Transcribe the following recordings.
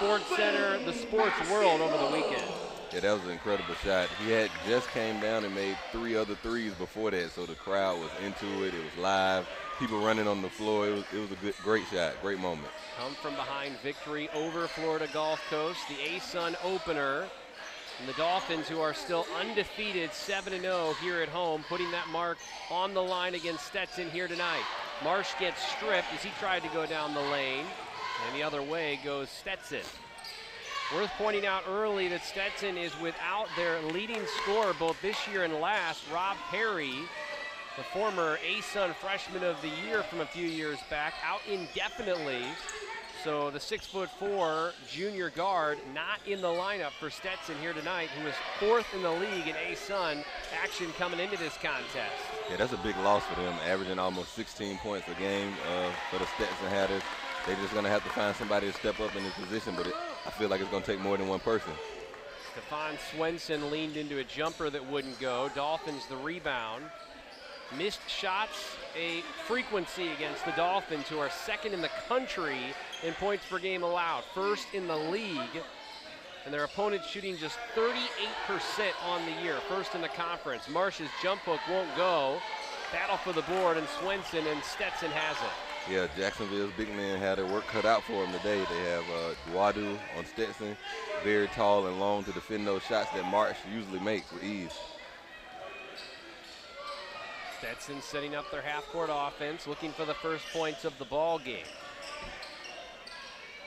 Sports Center, the sports world over the weekend. Yeah, that was an incredible shot. He had just came down and made 3 other threes before that, so the crowd was into it. It was live. People running on the floor. It was a great shot, great moment. Come from behind victory over Florida Gulf Coast, the ASUN opener. And the Dolphins, who are still undefeated, 7-0 here at home, putting that mark on the line against Stetson here tonight. Marsh gets stripped as he tried to go down the lane, and the other way goes Stetson. Worth pointing out early that Stetson is without their leading scorer both this year and last, Rob Perry, the former ASUN Freshman of the Year from a few years back, out indefinitely. So the 6'4" junior guard not in the lineup for Stetson here tonight, who is 4th in the league in ASUN action coming into this contest. Yeah, that's a big loss for them, averaging almost 16 points a game for the Stetson Hatters. They're just going to have to find somebody to step up in this position, but I feel like it's going to take more than one person. Stephon Swenson leaned into a jumper that wouldn't go. Dolphins the rebound. Missed shots, a frequency against the Dolphins, who are 2nd in the country in points per game allowed, 1st in the league. And their opponents shooting just 38% on the year, 1st in the conference. Marsh's jump hook won't go. Battle for the board, and Swenson and Stetson has it. Yeah, Jacksonville's big men had their work cut out for them today. They have Duadu on Stetson, very tall and long to defend those shots that Marsh usually makes with ease. Stetson setting up their half-court offense, looking for the first points of the ball game.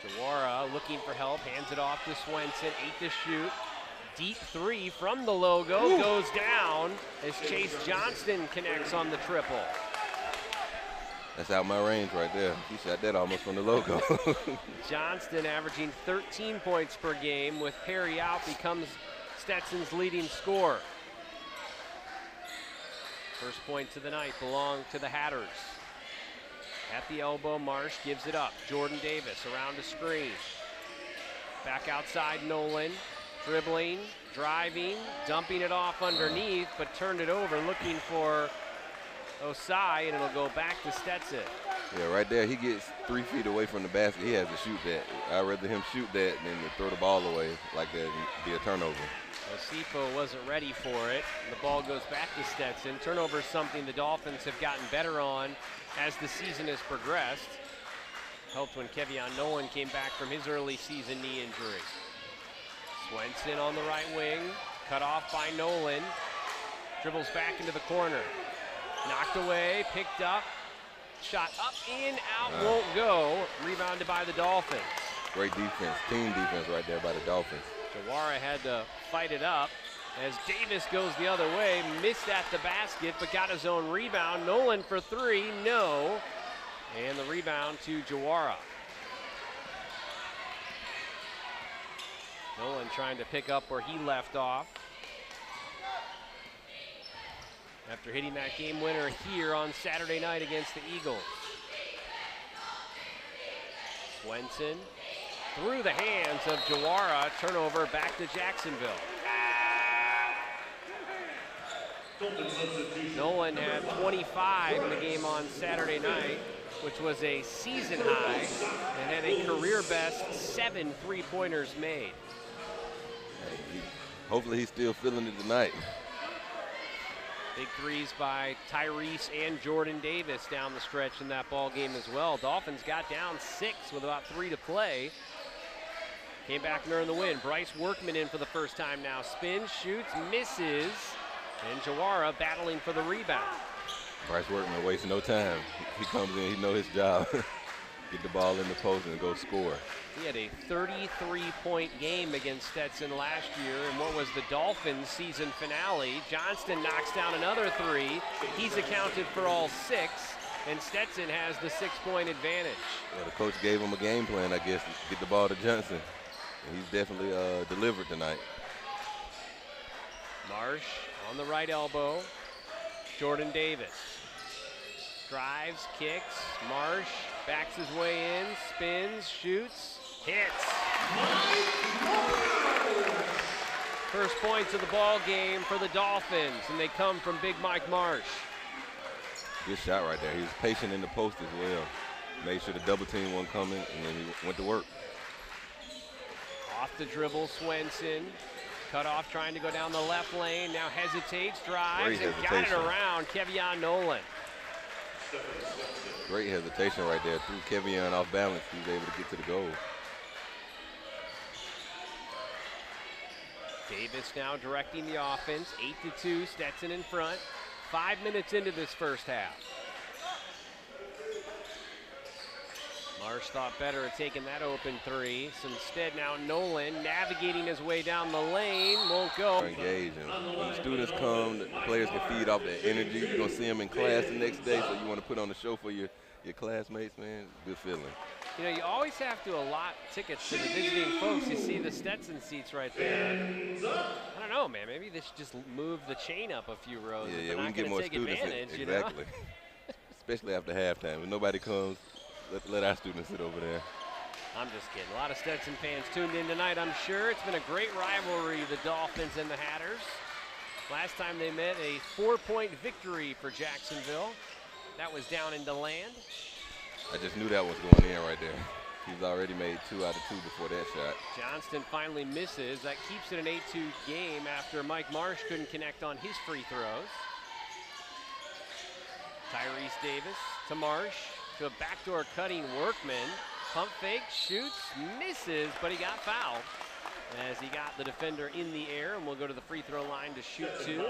Jawara looking for help, hands it off to Swenson, 8 to shoot. Deep 3 from the logo, goes down as Chase Johnston connects on the triple. That's out my range right there. He shot that almost from the logo. Johnston averaging 13 points per game. With Perry out, becomes Stetson's leading scorer. First points of the night belong to the Hatters. At the elbow, Marsh gives it up. Jordan Davis around a screen. Back outside, Nolan. Dribbling, driving, dumping it off underneath, but turned it over, looking for Osai, and it'll go back to Stetson. Yeah, right there, he gets 3 feet away from the basket. He has to shoot that. I'd rather him shoot that than to throw the ball away like that and be a turnover. Osifo wasn't ready for it. The ball goes back to Stetson. Turnover is something the Dolphins have gotten better on as the season has progressed. Helped when Kevion Nolan came back from his early season knee injury. Swenson on the right wing, cut off by Nolan. Dribbles back into the corner. Knocked away, picked up, shot up, in, out, won't go. Rebounded by the Dolphins. Great defense, team defense right there by the Dolphins. Jawara had to fight it up as Davis goes the other way, missed at the basket, but got his own rebound. Nolan for 3, no. And the rebound to Jawara. Nolan trying to pick up where he left off after hitting that game winner here on Saturday night against the Eagles. Swenson through the hands of Jawara, turnover back to Jacksonville. Nolan had 25 in the game on Saturday night, which was a season high, and had a career best 7 3-pointers made. Hopefully he's still feeling it tonight. Big threes by Tyrese and Jordan Davis down the stretch in that ball game as well. Dolphins got down 6 with about 3 to play. Came back and earned the win. Bryce Workman in for the first time now. Spins, shoots, misses, and Jawara battling for the rebound. Bryce Workman wasting no time. He comes in, he knows his job. Get the ball in the post and go score. He had a 33-point game against Stetson last year in what was the Dolphins' season finale. Johnston knocks down another 3. He's accounted for all 6, and Stetson has the 6-point advantage. Yeah, the coach gave him a game plan, I guess, to get the ball to Johnson. And he's definitely delivered tonight. Marsh on the right elbow. Jordan Davis drives, kicks. Marsh backs his way in, spins, shoots, hits. First points of the ball game for the Dolphins, and they come from Big Mike Marsh. Good shot right there. He was patient in the post as well. Made sure the double team wasn't coming, and then he went to work. the dribble. Swenson cut off, trying to go down the left lane. Now hesitates, drives, and got it around Kevion Nolan. Great hesitation right there. Threw Kevion off balance. He was able to get to the goal. Davis now directing the offense. 8-2, Stetson in front. 5 minutes into this first half. Marsh thought better of taking that open three. So instead now Nolan navigating his way down the lane. Won't go. Engage. And when the students come, the players can feed off that energy. You're going to see them in class the next day, so you want to put on the show for your classmates, man. Good feeling. You know, you always have to allot tickets to the visiting folks. You see the Stetson seats right there. I don't know, man. Maybe they should just move the chain up a few rows. Yeah, we can get more students in. Exactly. You know? Especially after halftime. When nobody comes, let our students sit over there. I'm just kidding. A lot of Stetson fans tuned in tonight, I'm sure. It's been a great rivalry, the Dolphins and the Hatters. Last time they met, a 4-point victory for Jacksonville. That was down in DeLand. I just knew that was going in right there. He's already made 2 out of 2 before that shot. Johnston finally misses. That keeps it an 8-2 game after Mike Marsh couldn't connect on his free throws. Tyrese Davis to Marsh, to a backdoor cutting Workman. Pump fake, shoots, misses, but he got fouled as he got the defender in the air, and we'll go to the free throw line to shoot 2.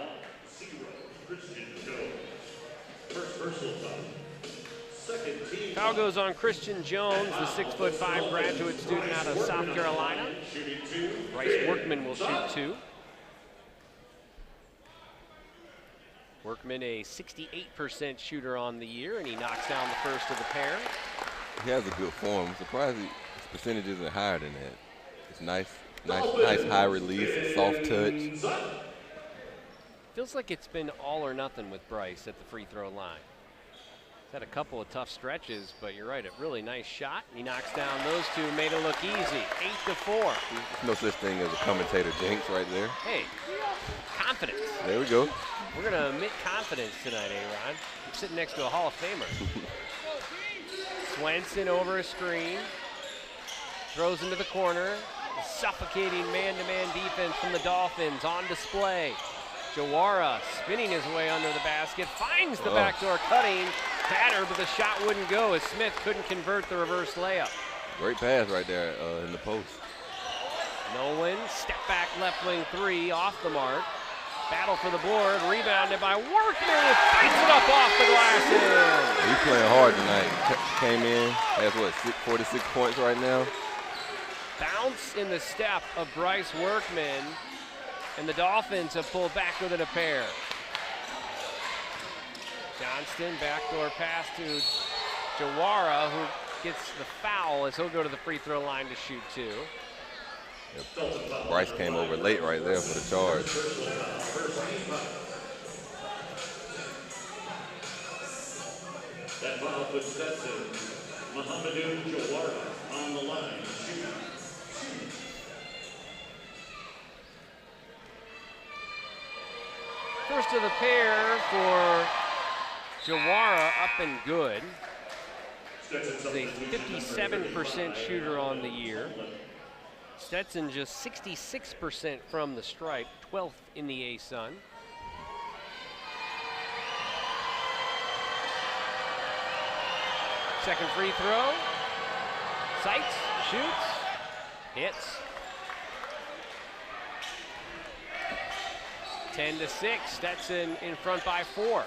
Foul goes on Christian Jones, the 6'5" graduate student out of South Carolina. Bryce Workman will shoot 2. Workman a 68% shooter on the year, and he knocks down the first of the pair. He has a good form. I'm surprised his percentage isn't higher than that. It's nice high release, soft touch. Feels like it's been all or nothing with Bryce at the free throw line. He's had a couple of tough stretches, but you're right, a really nice shot. He knocks down those 2, made it look easy. 8-4. There's no such thing as a commentator jinx right there. Hey, confidence. There we go. We're going to admit confidence tonight, Aaron. I'm sitting next to a Hall of Famer. Swenson over a screen. Throws into the corner. Suffocating man-to-man defense from the Dolphins on display. Jawara spinning his way under the basket. Finds the backdoor cutting. Hatter, but the shot wouldn't go as Smith couldn't convert the reverse layup. Great pass right there in the post. Nolan, step back left wing 3, off the mark. Battle for the board, rebounded by Workman, who fights it up off the glasses. He's playing hard tonight. Came in, has 46 points right now. Bounce in the step of Bryce Workman, and the Dolphins have pulled back within a pair. Johnston, backdoor pass to Jawara, who gets the foul as he'll go to the free throw line to shoot 2. Yep. Bryce came over late right there for the charge. That foul puts Stetson, Mohamedou Jawara on the line. First of the pair for Jawara, up and good. He's a 57% shooter on the year. Stetson just 66% from the stripe, 12th in the A-Sun. Second free throw. Sights, shoots, hits. 10-6, Stetson in front by 4.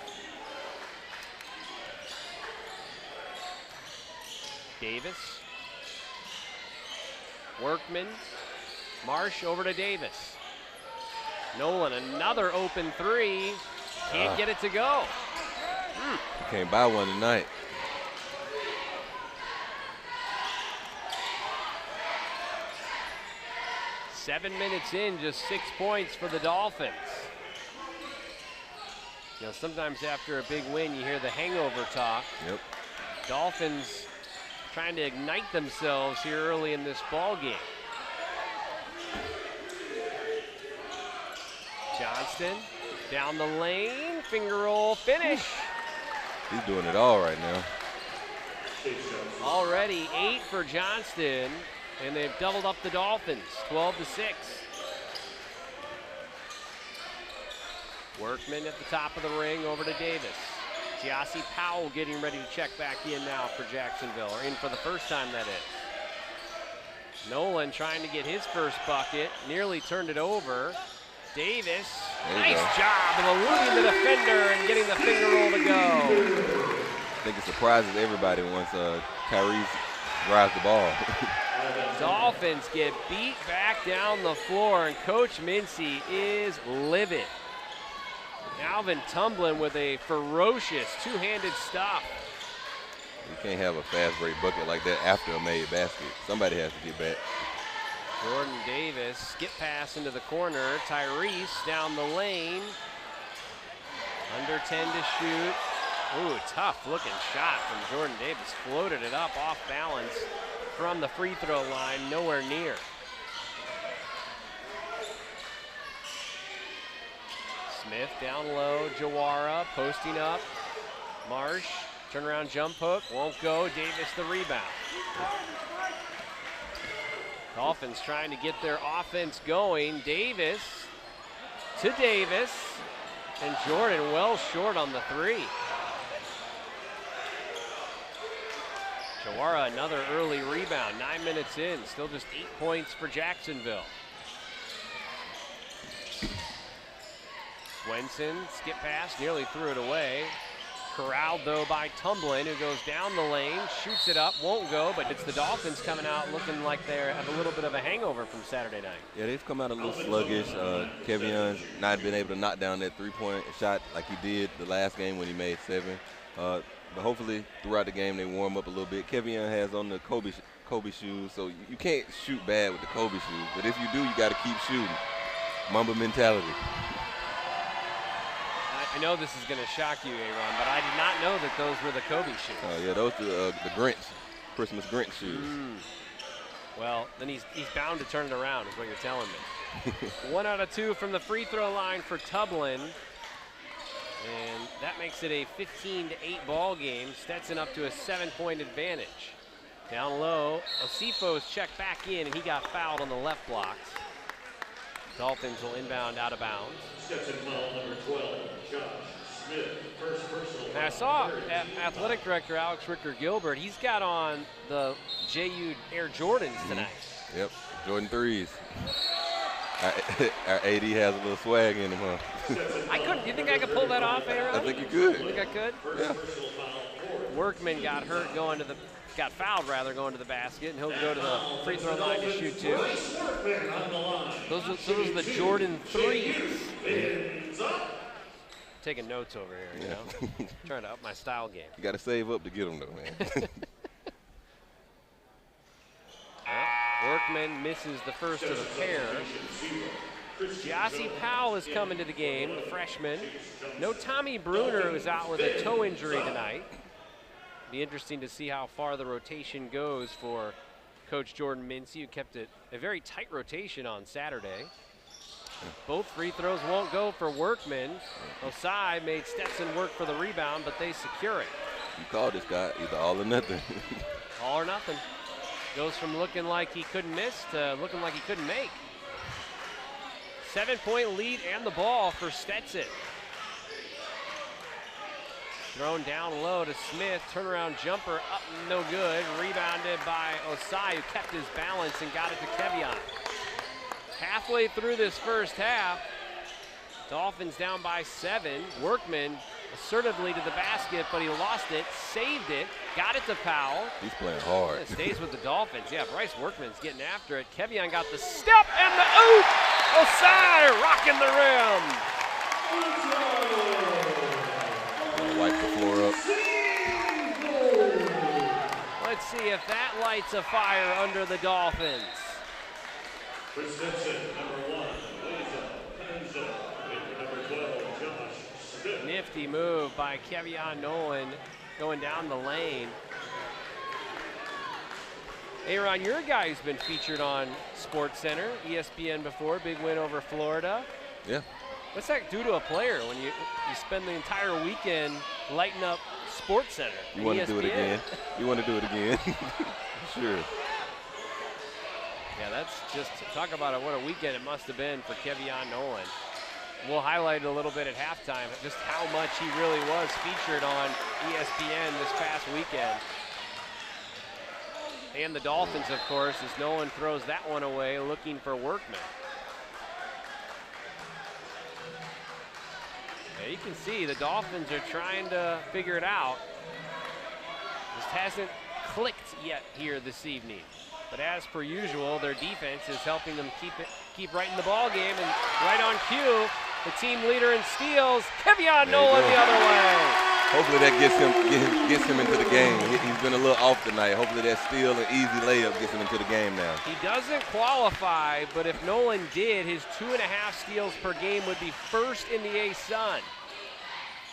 Davis. Workman. Marsh over to Davis. Nolan, another open 3. Can't get it to go. He came by one tonight. Seven minutes in, just 6 points for the Dolphins. You know, sometimes after a big win, you hear the hangover talk. Yep. Dolphins trying to ignite themselves here early in this ball game. Johnston down the lane, finger roll, finish. He's doing it all right now. Already 8 for Johnston. And they've doubled up the Dolphins, 12-6. Workman at the top of the ring, over to Davis. Giassi Powell getting ready to check back in now for Jacksonville, or in for the first time, that is. Nolan trying to get his first bucket, nearly turned it over. Davis, nice job of eluding the defender and getting the finger roll to go. I think it surprises everybody once Tyrese drives the ball. Dolphins get beat back down the floor, and Coach Mincy is livid. Alvin Tumblin with a ferocious two-handed stop. You can't have a fast break bucket like that after a made basket. Somebody has to get back. Jordan Davis, skip pass into the corner. Tyrese down the lane. Under 10 to shoot. Ooh, tough looking shot from Jordan Davis. Floated it up off balance from the free throw line, nowhere near. Smith down low, Jawara posting up. Marsh, turnaround jump hook, won't go. Davis the rebound. Dolphins trying to get their offense going. Davis to Davis, and Jordan well short on the three. Jawara another early rebound, 9 minutes in, still just 8 points for Jacksonville. Swenson, skip pass, nearly threw it away. Corralled though by Tumblin, who goes down the lane, shoots it up, won't go, but it's the Dolphins coming out looking like they have a little bit of a hangover from Saturday night. Yeah, they've come out a little sluggish. Kevion's not been able to knock down that three-point shot like he did the last game when he made 7. But hopefully throughout the game they warm up a little bit. Kevion has on the Kobe shoes, so you can't shoot bad with the Kobe shoes. But if you do, you got to keep shooting. Mamba mentality. I know this is going to shock you, Aaron, but I did not know that those were the Kobe shoes. Oh, yeah, those are the Grinch, Christmas Grinch shoes. Well, then he's bound to turn it around, is what you're telling me. 1 out of 2 from the free throw line for Tumblin. And that makes it a 15-8 ball game. Stetson up to a 7-point advantage. Down low, Osifo's checked back in, and he got fouled on the left blocks. Dolphins will inbound out of bounds. Stetson foul number 12, Josh Smith, first personal. And I saw athletic director Alex Ricker-Gilbert. He's got on the JU Air Jordans tonight. Yep, Jordan 3s. Our AD has a little swag in him, huh? I couldn't. Do you think I could pull that off, Aaron? I think you could. You think I could? Yeah. Workman got hurt got fouled rather going to the basket, and he'll go to the free throw line to shoot 2. Those are the Jordan 3s. Taking notes over here, you know. Trying to up my style game. You got to save up to get them, though, man. Workman misses the first of the pair. Giassi Powell is coming to the game, the freshman. No Tommy Bruner, who's out with a toe injury tonight. Be interesting to see how far the rotation goes for Coach Jordan Mincy, who kept it a very tight rotation on Saturday. Both free throws won't go for Workman. Osai made Stetson work for the rebound, but they secure it. You call this guy either all or nothing. All or nothing. Goes from looking like he couldn't miss to looking like he couldn't make. 7-point lead and the ball for Stetson. Thrown down low to Smith, turnaround jumper up, no good. Rebounded by Osai, who kept his balance and got it to Kevion. Halfway through this first half, Dolphins down by 7. Workman assertively to the basket, but he lost it, saved it, got it to Powell. He's playing hard. It stays with the Dolphins. Yeah, Bryce Workman's getting after it. Kevion got the step and the oop! Osai rocking the rim. Wipe the floor up. Let's see if that lights a fire under the Dolphins. For Stetson, number 1, Penzo. Number 12, Josh Smith. Nifty move by Kevion Nolan going down the lane. Aaron, your guy's been featured on SportsCenter, ESPN before, big win over Florida. Yeah. What's that do to a player when you spend the entire weekend lighting up SportsCenter? You want to do it again? You want to do it again? Sure. Yeah, that's just, talk about it, what a weekend it must have been for Kevion Nolan. We'll highlight it a little bit at halftime, just how much he really was featured on ESPN this past weekend. And the Dolphins, of course, as Nolan throws that one away, looking for Workman. Yeah, you can see the Dolphins are trying to figure it out. Just hasn't clicked yet here this evening. But as per usual, their defense is helping them keep right in the ball game, and right on cue, the team leader in steals, Kevion Nolan the other way. Hopefully that gets him into the game. He's been a little off tonight. Hopefully that steal and easy layup gets him into the game now. He doesn't qualify, but if Nolan did, his 2.5 steals per game would be first in the A-Sun.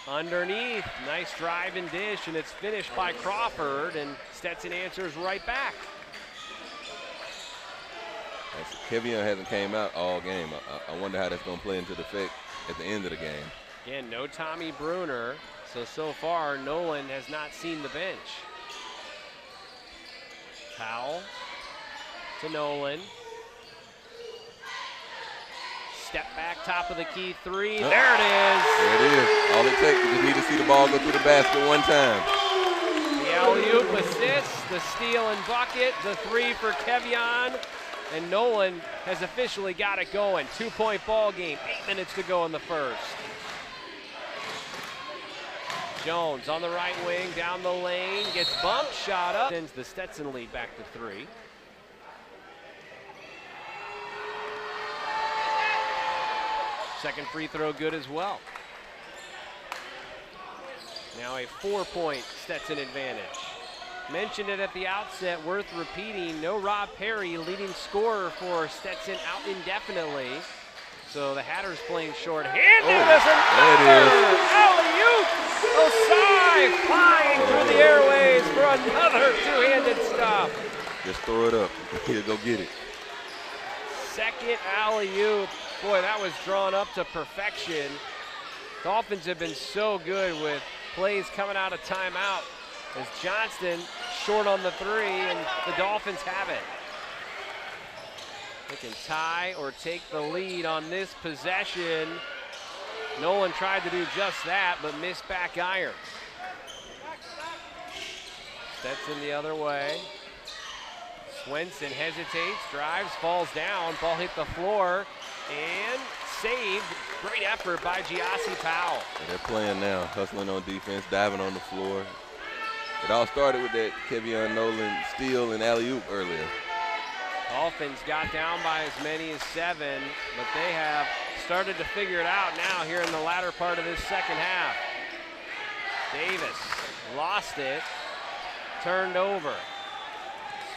Underneath, nice drive and dish, and it's finished by Crawford, and Stetson answers right back. Kevion hasn't came out all game. I wonder how that's going to play into the effect at the end of the game. Again, no Tommy Bruner, so far Nolan has not seen the bench. Powell to Nolan. Step back, top of the key three. There it is. There it is. All it takes is just need to see the ball go through the basket one time. The alley-oop assist, the steal and bucket, the three for Kevion. And Nolan has officially got it going. 2-point ball game, 8 minutes to go in the first. Jones on the right wing, down the lane, gets bumped, shot up. Sends the Stetson lead back to 3. Second free throw good as well. Now a 4-point Stetson advantage. Mentioned it at the outset, worth repeating, no Rob Perry, leading scorer for Stetson, out indefinitely. So the Hatters playing short-handed as another alley-oop. Osai flying through the airways for another two-handed stop. Just throw it up. He'll go get it. Second alley-oop. Boy, that was drawn up to perfection. Dolphins have been so good with plays coming out of timeout. As Johnston short on the 3, and the Dolphins have it. They can tie or take the lead on this possession. Nolan tried to do just that, but missed back iron. Stetson the other way. Swenson hesitates, drives, falls down, ball hit the floor, and saved. Great effort by Giassi Powell. And they're playing now, hustling on defense, diving on the floor. It all started with that Kevion Nolan steal and alley-oop earlier. Dolphins got down by as many as 7, but they have started to figure it out now here in the latter part of this second half. Davis lost it, turned over.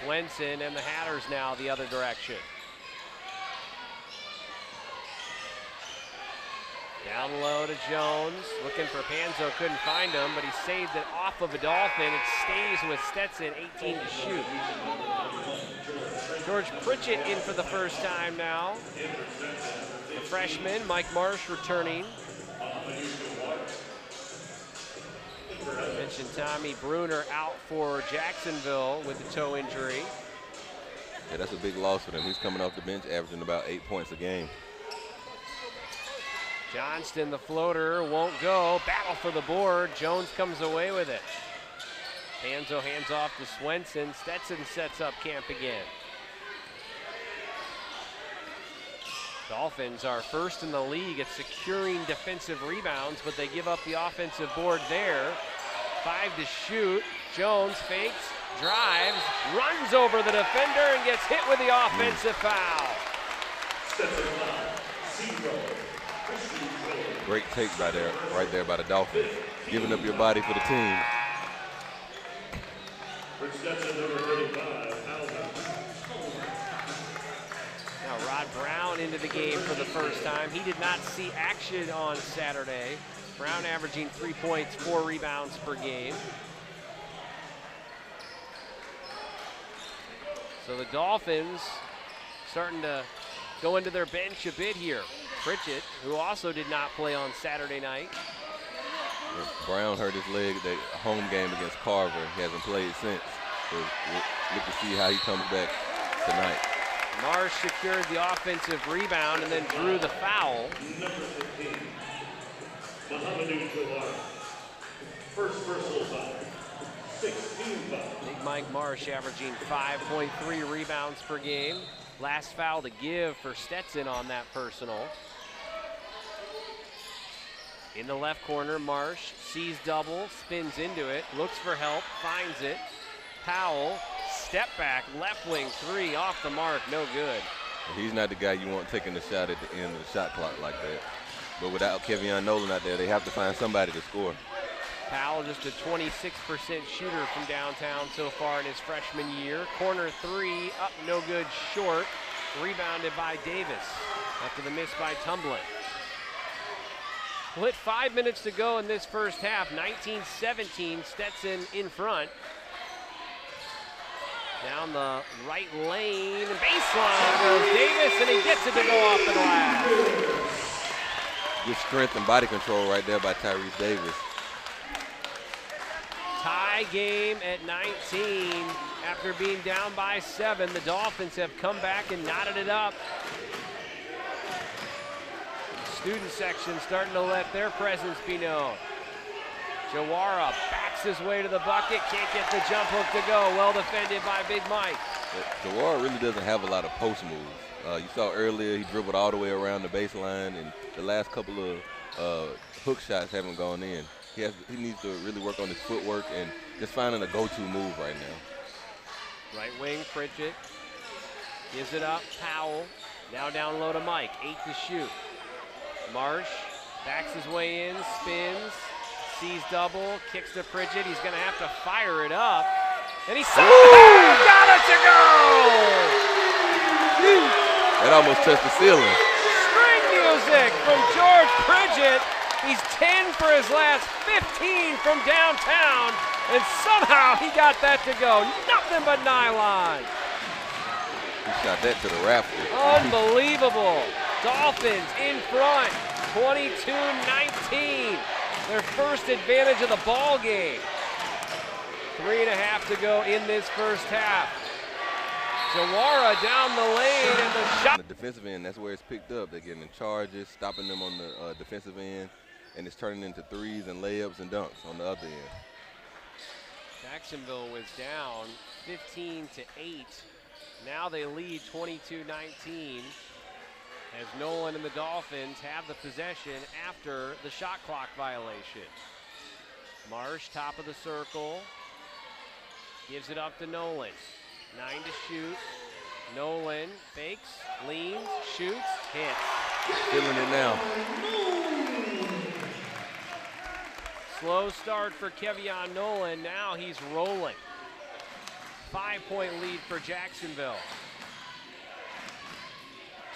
Swenson and the Hatters now the other direction. Down low to Jones, looking for Panzo, couldn't find him, but he saved it off of a Dolphin. It stays with Stetson, 18 to shoot. George Pritchett in for the first time now. The freshman, Mike Marsh, returning. I mentioned Tommy Bruner out for Jacksonville with a toe injury. Yeah, that's a big loss for them. He's coming off the bench, averaging about 8 points a game. Johnston, the floater, won't go. Battle for the board. Jones comes away with it. Panzo hands off to Swenson. Stetson sets up camp again. Dolphins are first in the league at securing defensive rebounds, but they give up the offensive board there. 5 to shoot. Jones fakes, drives, runs over the defender, and gets hit with the offensive foul. Great take right there by the Dolphins. Giving up your body for the team. Now Rod Brown into the game for the first time. He did not see action on Saturday. Brown averaging 3 points, 4 rebounds per game. So the Dolphins starting to go into their bench a bit here. Pritchett, who also did not play on Saturday night. Brown hurt his leg at the home game against Carver. He hasn't played since. So we'll look to see how he comes back tonight. Marsh secured the offensive rebound and then drew the foul. Number 15, Muhammadu Jawara. First personal foul. 16 foul. Big Mike Marsh averaging 5.3 rebounds per game. Last foul to give for Stetson on that personal. In the left corner, Marsh sees double, spins into it, looks for help, finds it. Powell, step back, left wing three, off the mark, no good. He's not the guy you want taking the shot at the end of the shot clock like that. But without Kevion Nolan out there, they have to find somebody to score. Powell just a 26% shooter from downtown so far in his freshman year. Corner three, up no good, short. Rebounded by Davis after the miss by Tumblin. With 5 minutes to go in this first half, 19-17, Stetson in front. Down the right lane, baseline goes Davis, and he gets it to go off the glass. Good strength and body control right there by Tyrese Davis. Tie game at 19. After being down by 7, the Dolphins have come back and knotted it up. Student section starting to let their presence be known. Jawara backs his way to the bucket, can't get the jump hook to go. Well defended by Big Mike. Jawara really doesn't have a lot of post moves. You saw earlier he dribbled all the way around the baseline, and the last couple of hook shots haven't gone in. He needs to really work on his footwork and just finding a go-to move right now. Right wing, Pritchett gives it up. Powell now down low to Mike. 8 to shoot. Marsh backs his way in, spins, sees double, kicks to Pritchett. He's going to have to fire it up. And he got it to go! That almost touched the ceiling. String music from George Pritchett. He's 10 for his last 15 from downtown, and somehow he got that to go. Nothing but nylon. He shot that to the rafters. Unbelievable. Dolphins in front, 22-19. Their first advantage of the ball game. 3.5 to go in this first half. Jawara down the lane and the shot. On the defensive end, that's where it's picked up. They're getting charges, stopping them on the defensive end, and it's turning into threes and layups and dunks on the other end. Jacksonville was down 15-8. Now they lead 22-19 as Nolan and the Dolphins have the possession after the shot clock violation. Marsh, top of the circle, gives it up to Nolan. 9 to shoot. Nolan fakes, leans, shoots, hits. Feeling it now. Slow start for Kevion Nolan. Now he's rolling. 5-point lead for Jacksonville.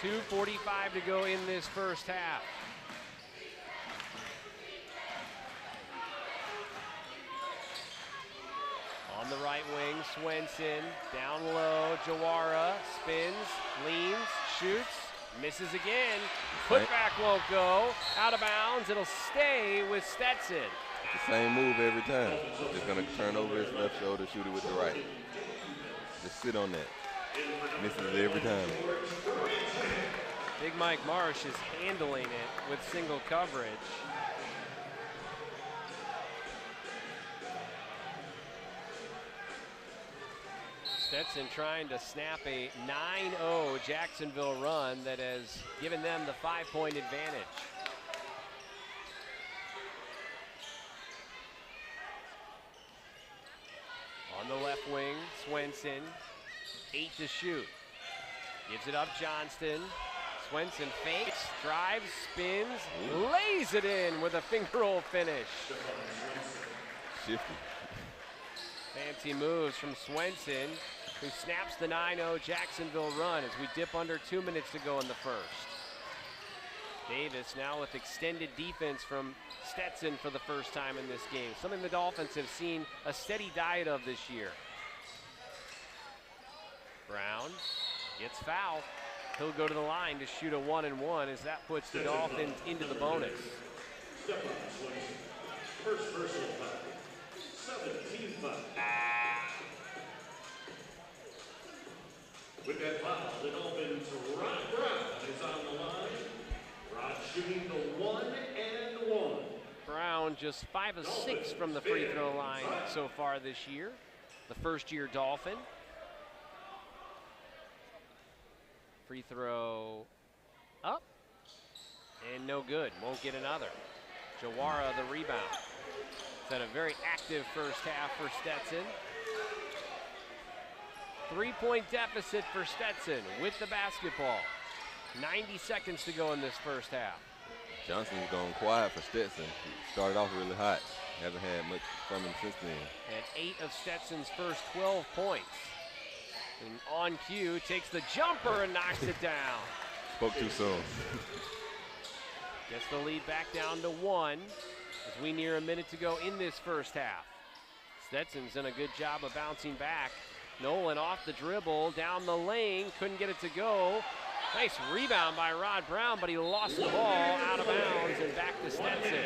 2:45 to go in this first half. On the right wing, Swenson, down low, Jawara, spins, leans, shoots, misses again. Putback won't go, out of bounds, it'll stay with Stetson. The same move every time. Just gonna turn over his left shoulder, shoot it with the right. Just sit on that. Misses it every time. Big Mike Marsh is handling it with single coverage. Stetson trying to snap a 9-0 Jacksonville run that has given them the 5-point advantage. On the left wing, Swenson, 8 to shoot. Gives it up, Johnston. Swenson fakes, drives, spins, lays it in with a finger roll finish. Shifty. Fancy moves from Swenson, who snaps the 9-0 Jacksonville run as we dip under 2 minutes to go in the first. Davis now with extended defense from Stetson for the first time in this game, something the Dolphins have seen a steady diet of this year. Brown gets fouled. He'll go to the line to shoot a 1-and-1 as that puts the Dolphins into the bonus. First personal foul. 17 foul. With that foul, the Dolphins' Rod Brown is on the line. Rod shooting the 1 and 1. Brown just 5 of 6 from the free throw line so far this year. The first-year Dolphin. Free throw up and no good. Won't get another. Jawara the rebound. It's had a very active first half for Stetson. 3-point deficit for Stetson with the basketball. 90 seconds to go in this first half. Johnson's gone quiet for Stetson. He started off really hot. Hasn't had much from him since then. And 8 of Stetson's first 12 points. And on cue, takes the jumper and knocks it down. Spoke too soon. Gets the lead back down to 1 as we near a minute to go in this first half. Stetson's done a good job of bouncing back. Nolan off the dribble, down the lane, couldn't get it to go. Nice rebound by Rod Brown, but he lost the ball out of bounds and back to Stetson.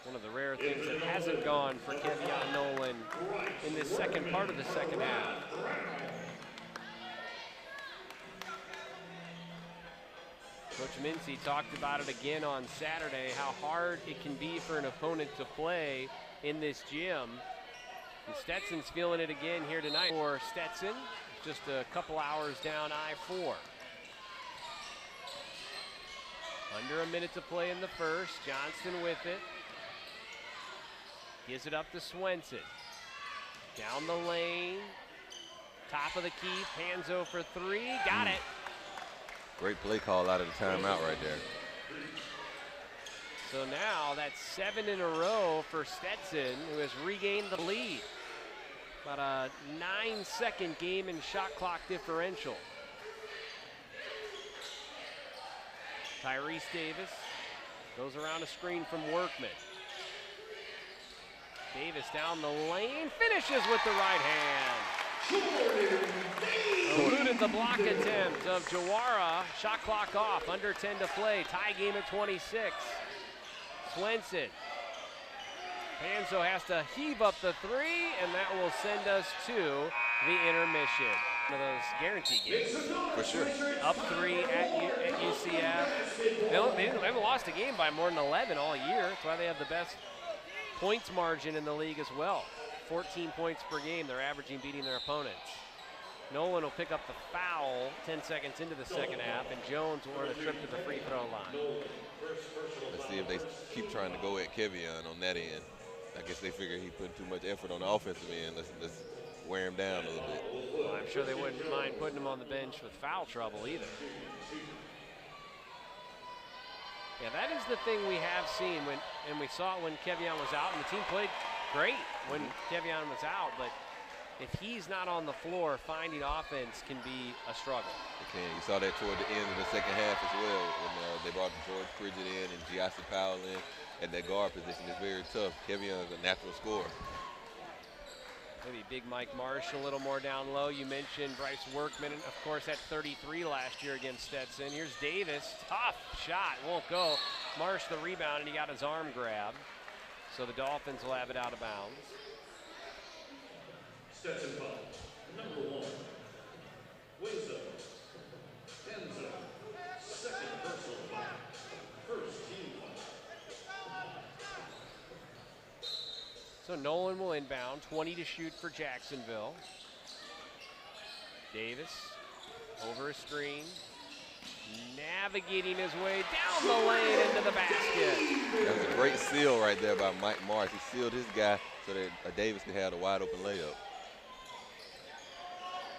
One of the rare things that hasn't gone for Kevion Nolan in this second part of the second half. Coach Mincy talked about it again on Saturday, how hard it can be for an opponent to play in this gym. And Stetson's feeling it again here tonight for Stetson. Just a couple hours down I-4. Under a minute to play in the first. Johnston with it. Gives it up to Swenson. Down the lane. Top of the key. Panzo for 3. Got it. Great play call out of the timeout right there. So now that's 7 in a row for Stetson, who has regained the lead. About a 9-second game in shot clock differential. Tyrese Davis goes around a screen from Workman. Davis down the lane, finishes with the right hand. Eluded the block attempt of Jawara. Shot clock off, under 10 to play. Tie game at 26. Swenson. Panzo has to heave up the 3, and that will send us to the intermission. One of those guarantee games. For sure. Up 3 at UCF. They haven't lost a game by more than 11 all year. That's why they have the best points margin in the league as well. 14 points per game they're averaging beating their opponents. Nolan will pick up the foul 10 seconds into the second half, and Jones will earn a trip to the free throw line. Let's see if they keep trying to go at Kevion on that end. I guess they figure he put too much effort on the offensive end. Let's wear him down a little bit. Well, I'm sure they wouldn't mind putting him on the bench with foul trouble either. Yeah, that is the thing we have seen, and we saw it when Kevion was out, and the team played great when Kevion was out, but if he's not on the floor, finding offense can be a struggle. It can. You saw that toward the end of the second half as well when they brought George Pridgett in and Giassi Powell in at that guard position. It's very tough. Kevion's a natural scorer. Maybe Big Mike Marsh a little more down low. You mentioned Bryce Workman, of course, at 33 last year against Stetson. Here's Davis. Tough shot. Won't go. Marsh the rebound, and he got his arm grabbed. So the Dolphins will have it out of bounds. Stetson foul, number 1. Windsor. Panzo. Second personal foul. First team foul. So Nolan will inbound. 20 to shoot for Jacksonville. Davis over a screen. Navigating his way down the lane into the basket. That was a great seal right there by Mike Marsh. He sealed his guy so that Davis could have a wide open layup.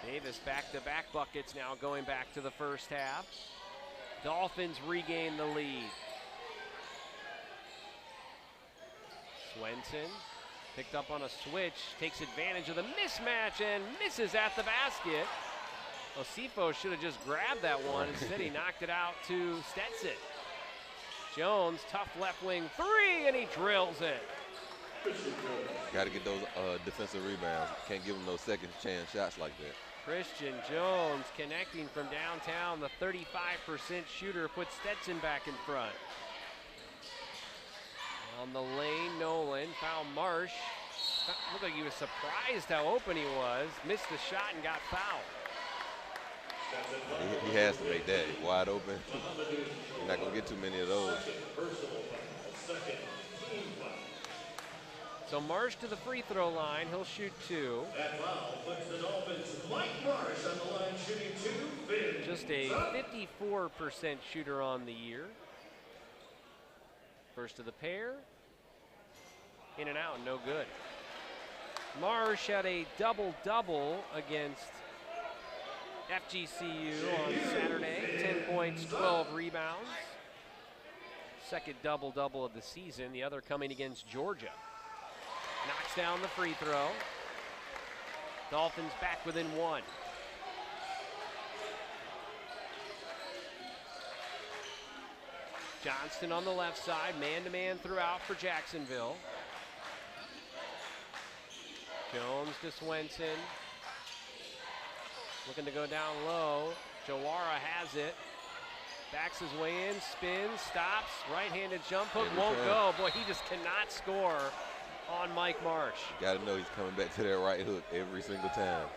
Davis back-to-back buckets now going back to the first half. Dolphins regain the lead. Swenson picked up on a switch, takes advantage of the mismatch and misses at the basket. Osifo should have just grabbed that one. Instead, he knocked it out to Stetson. Jones, tough left wing 3, and he drills it. Got to get those defensive rebounds. Can't give them those second chance shots like that. Christian Jones connecting from downtown. The 35% shooter puts Stetson back in front. On the lane, Nolan found Marsh. Looked like he was surprised how open he was. Missed the shot and got fouled. He has to make that wide open. You're not going to get too many of those. So Marsh to the free throw line. He'll shoot 2. That foul puts the Dolphins' Mike Marsh on the line shooting 2. Just a 54% shooter on the year. First of the pair. In and out, no good. Marsh had a double-double against FGCU on Saturday. 10 points, 12 rebounds. Second double-double of the season. The other coming against Georgia. Knocks down the free throw. Dolphins back within 1. Johnston on the left side, man-to-man throughout for Jacksonville. Jones to Swenson. Looking to go down low. Jawara has it. Backs his way in, spins, stops. Right-handed jump hook, won't go. Boy, he just cannot score on Mike Marsh. You got to know he's coming back to that right hook every single time.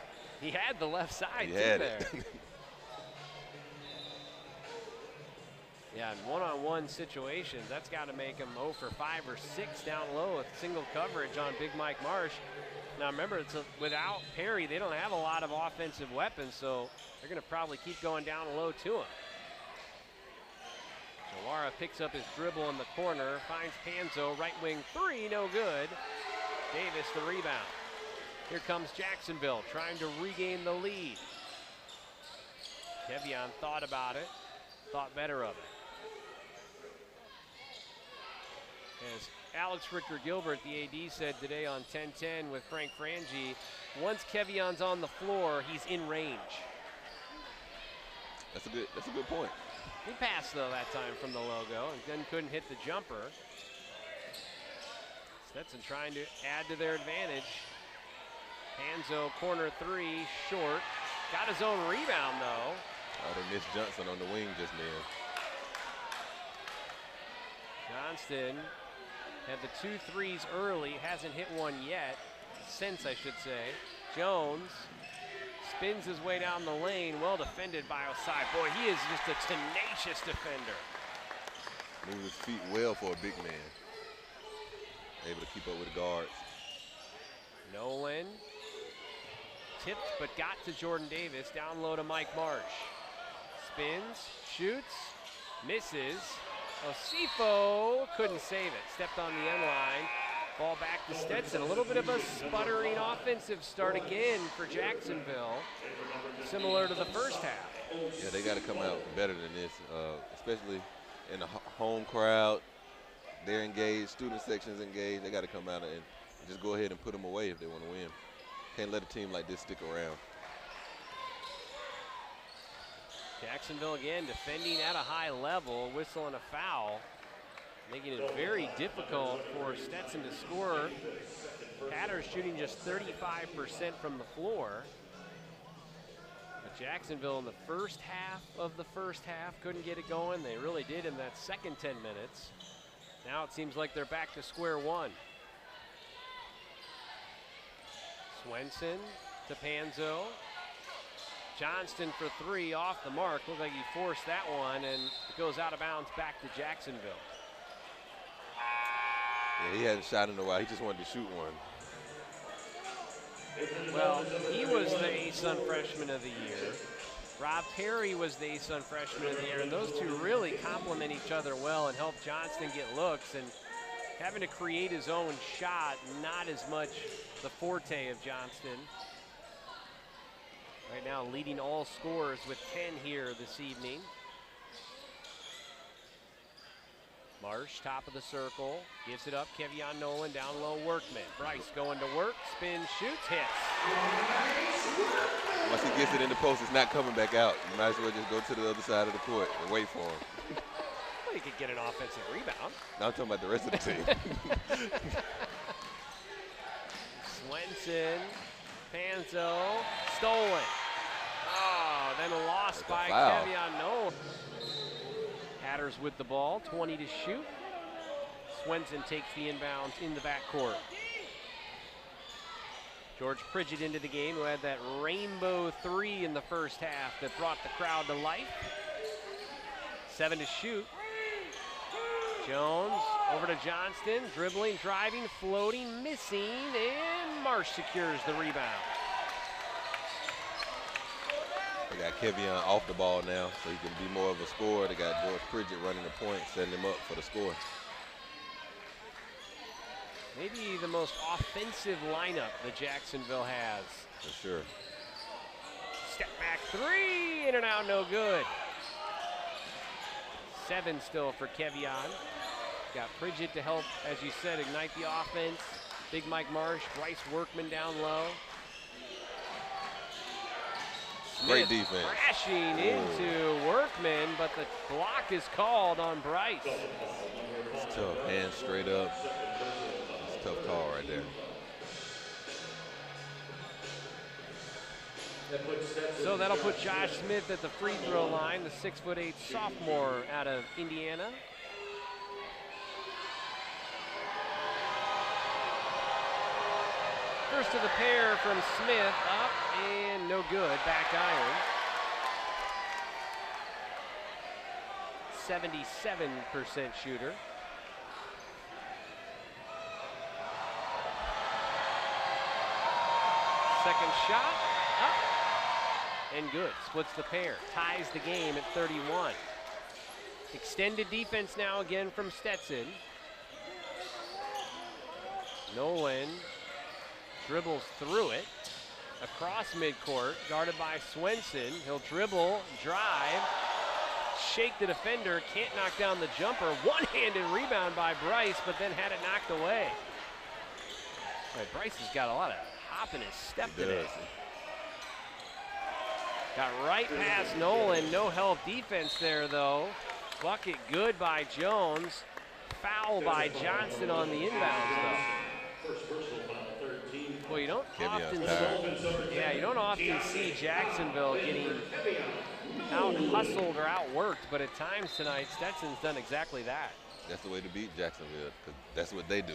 He had the left side he too had there. It. Yeah, in one-on-one situations, that's got to make him 0 for 5 or 6 down low with single coverage on Big Mike Marsh. Now remember, without Perry, they don't have a lot of offensive weapons, so they're going to probably keep going down low to him. Jawara picks up his dribble in the corner, finds Panzo, right wing 3, no good. Davis the rebound. Here comes Jacksonville trying to regain the lead. Kevion thought about it, thought better of it. As Alex Richter-Gilbert, the AD, said today on 10-10 with Frank Frangie, once Kevion's on the floor, he's in range. That's a good point. He passed, though, that time from the logo and then couldn't hit the jumper. Stetson trying to add to their advantage. Panzo, corner 3, short. Got his own rebound, though. Oh, they missed Johnson on the wing just then. Johnston had the 2 threes early, hasn't hit one yet, since I should say. Jones spins his way down the lane, well defended by Osai. Boy, he is just a tenacious defender. Moving his feet well for a big man. Able to keep up with the guards. Nolan tipped but got to Jordan Davis, down low to Mike Marsh. Spins, shoots, misses. Osifo couldn't save it. Stepped on the end line. Ball back to Stetson. A little bit of a sputtering offensive start again for Jacksonville, similar to the first half. Yeah, they got to come out better than this, especially in the home crowd. They're engaged. Student section's engaged. They got to come out and just go ahead and put them away if they want to win. Can't let a team like this stick around. Jacksonville again defending at a high level, whistle and a foul, making it very difficult for Stetson to score. Hatters shooting just 35% from the floor. But Jacksonville in the first half of the first half couldn't get it going. They really did in that second 10 minutes. Now it seems like they're back to square one. Swenson to Panzo. Johnston for 3 off the mark. Looked like he forced that one, and it goes out of bounds back to Jacksonville. Yeah, he hadn't shot in a while. He just wanted to shoot one. Well, he was the ASUN Freshman of the Year. Rob Perry was the ASUN Freshman of the Year, and those two really complement each other well and help Johnston get looks. And having to create his own shot, not as much the forte of Johnston. Right now leading all scorers with 10 here this evening. Marsh, top of the circle, gives it up. Kevion Nolan down low, Workman. Bryce going to work, spins, shoots, hits. Once he gets it in the post, it's not coming back out. You might as well just go to the other side of the court and wait for him. Well, he could get an offensive rebound. Now I'm talking about the rest of the team. Swenson, Panzo, stolen. Oh, then lost by foul. Kevion Nolan. Hatters with the ball, 20 to shoot. Swenson takes the inbounds in the backcourt. George Pridgett into the game, who had that rainbow three in the first half that brought the crowd to life. 7 to shoot. Jones over to Johnston, dribbling, driving, floating, missing, and Marsh secures the rebound. They got Kevion off the ball now, so he can be more of a scorer. They got George Pridgett running the point, setting him up for the score. Maybe the most offensive lineup that Jacksonville has. For sure. Step back three, in and out, no good. 7 still for Kevion. Got Pridgett to help, as you said, ignite the offense. Big Mike Marsh, Bryce Workman down low. Great defense. Crashing into Workman, but the block is called on Bryce. It's tough, hands straight up. It's a tough call right there. So that'll put Josh Smith at the free throw line, the 6'8" sophomore out of Indiana. First of the pair from Smith, up and no good, back iron. 77% shooter. Second shot, up and good. Splits the pair, ties the game at 31. Extended defense now again from Stetson. Nolan dribbles through it, across midcourt, guarded by Swenson. He'll dribble, drive, shake the defender, can't knock down the jumper. One-handed rebound by Bryce, but then had it knocked away. Right, Bryce has got a lot of hop in his step today. Got right past Nolan, no help defense there though. Bucket good by Jones. Foul by Johnson on the inbounds though. Well, you don't often see Jacksonville getting out hustled or outworked, but at times tonight Stetson's done exactly that. That's the way to beat Jacksonville, because that's what they do.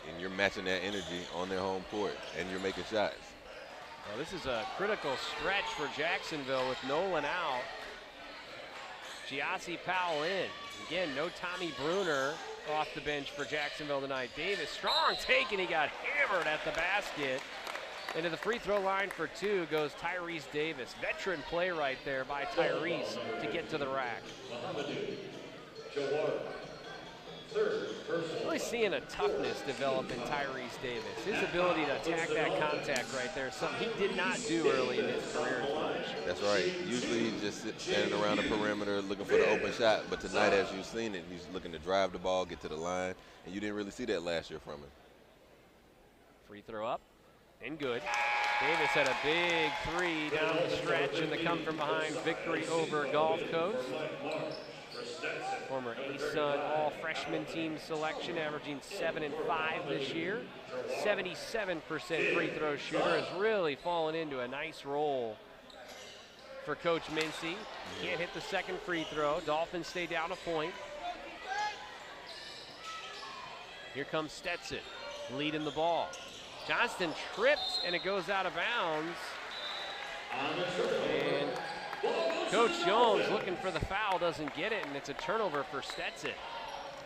And you're matching that energy on their home court, and you're making shots. Well, this is a critical stretch for Jacksonville with Nolan out. Giassi Powell in. Again, no Tommy Bruner off the bench for Jacksonville tonight. Davis, strong take, and he got hammered at the basket. Into the free throw line for 2 goes Tyrese Davis. Veteran play right there by Tyrese to get to the rack. Really seeing a toughness develop in Tyrese Davis. His ability to attack that contact right there is something he did not do early in his career as much. That's right. Usually he's just standing around the perimeter looking for the open shot, but tonight, as you've seen it, he's looking to drive the ball, get to the line, and you didn't really see that last year from him. Free throw up And good. Davis had a big 3 down the stretch in the come from behind victory over Gulf Coast. Former ASUN all-freshman team selection, averaging 7 and 5 this year. 77% free throw shooter, has really fallen into a nice role for Coach Mincy. Can't hit the second free throw. Dolphins stay down a point. Here comes Stetson, leading the ball. Johnston trips and it goes out of bounds. And Coach Jones looking for the foul, doesn't get it, and it's a turnover for Stetson.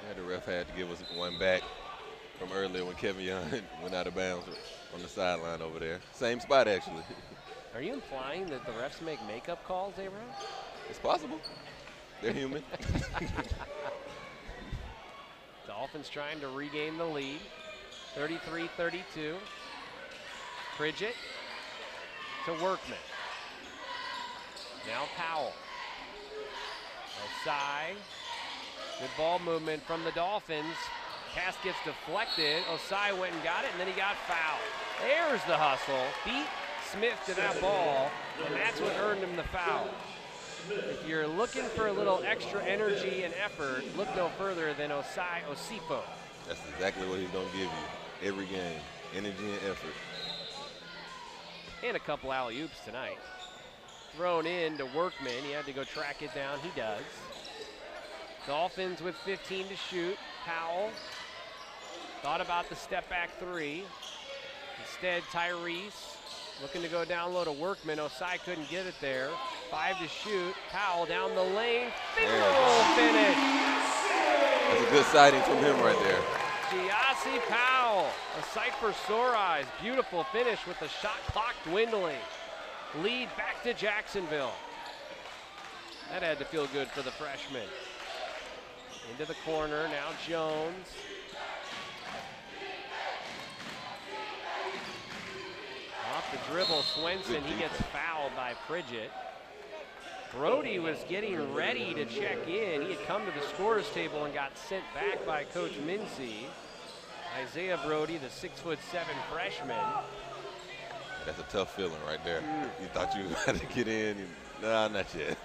Yeah, the ref had to give us one back from earlier when Kevin Young went out of bounds on the sideline over there. Same spot, actually. Are you implying that the refs make makeup calls, Aaron? It's possible. They're human. Dolphins trying to regain the lead. 33-32. Pridgett to Workman. Now Powell. Osai. Good ball movement from the Dolphins. Pass gets deflected. Osai went and got it, and then he got fouled. There's the hustle. Beat Smith to that ball, and that's what earned him the foul. If you're looking for a little extra energy and effort, look no further than Osai Osipo. That's exactly what he's going to give you every game, energy and effort. And a couple alley-oops tonight. Thrown in to Workman. He had to go track it down. He does. Dolphins with 15 to shoot. Powell thought about the step-back 3. Instead, Tyrese looking to go down low to Workman. Osai couldn't get it there. 5 to shoot. Powell down the lane. Finger roll finish. That's a good sighting from him right there. Giassi Powell, a sight for sore eyes. Beautiful finish with the shot clock dwindling. Lead back to Jacksonville. That had to feel good for the freshman. Into the corner, now Jones. Off the dribble, Swenson, he gets fouled by Pridgett. Brody was getting ready to check in. He had come to the scorer's table and got sent back by Coach Mincy. Isaiah Brody, the 6'7" freshman. That's a tough feeling right there. You thought you had to get in. Nah, not yet.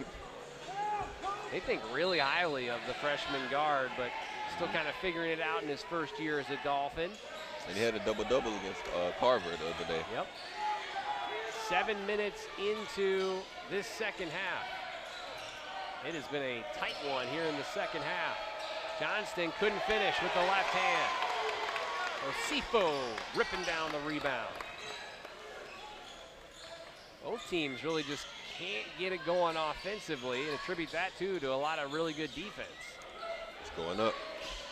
They think really highly of the freshman guard, but still kind of figuring it out in his first year as a Dolphin. And he had a double-double against Carver the other day. Yep. 7 minutes into this second half. It has been a tight one here in the second half. Johnston couldn't finish with the left hand. Osifo ripping down the rebound. Both teams really just can't get it going offensively, and attribute that too to a lot of really good defense. It's going up.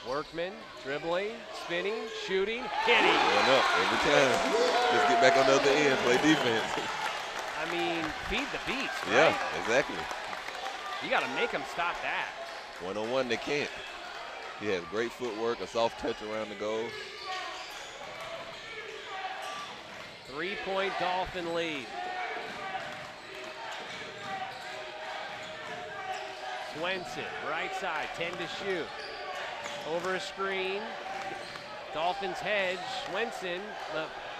Workman dribbling, spinning, shooting, hitting. Going up every time. Just get back on the other end, play defense. I mean, feed the beast, right? Yeah, exactly. You got to make them stop that. One-on-one, they can't. He has great footwork, a soft touch around the goal. 3-point Dolphin lead. Swenson, right side, 10 to shoot. Over a screen. Dolphins hedge. Swenson,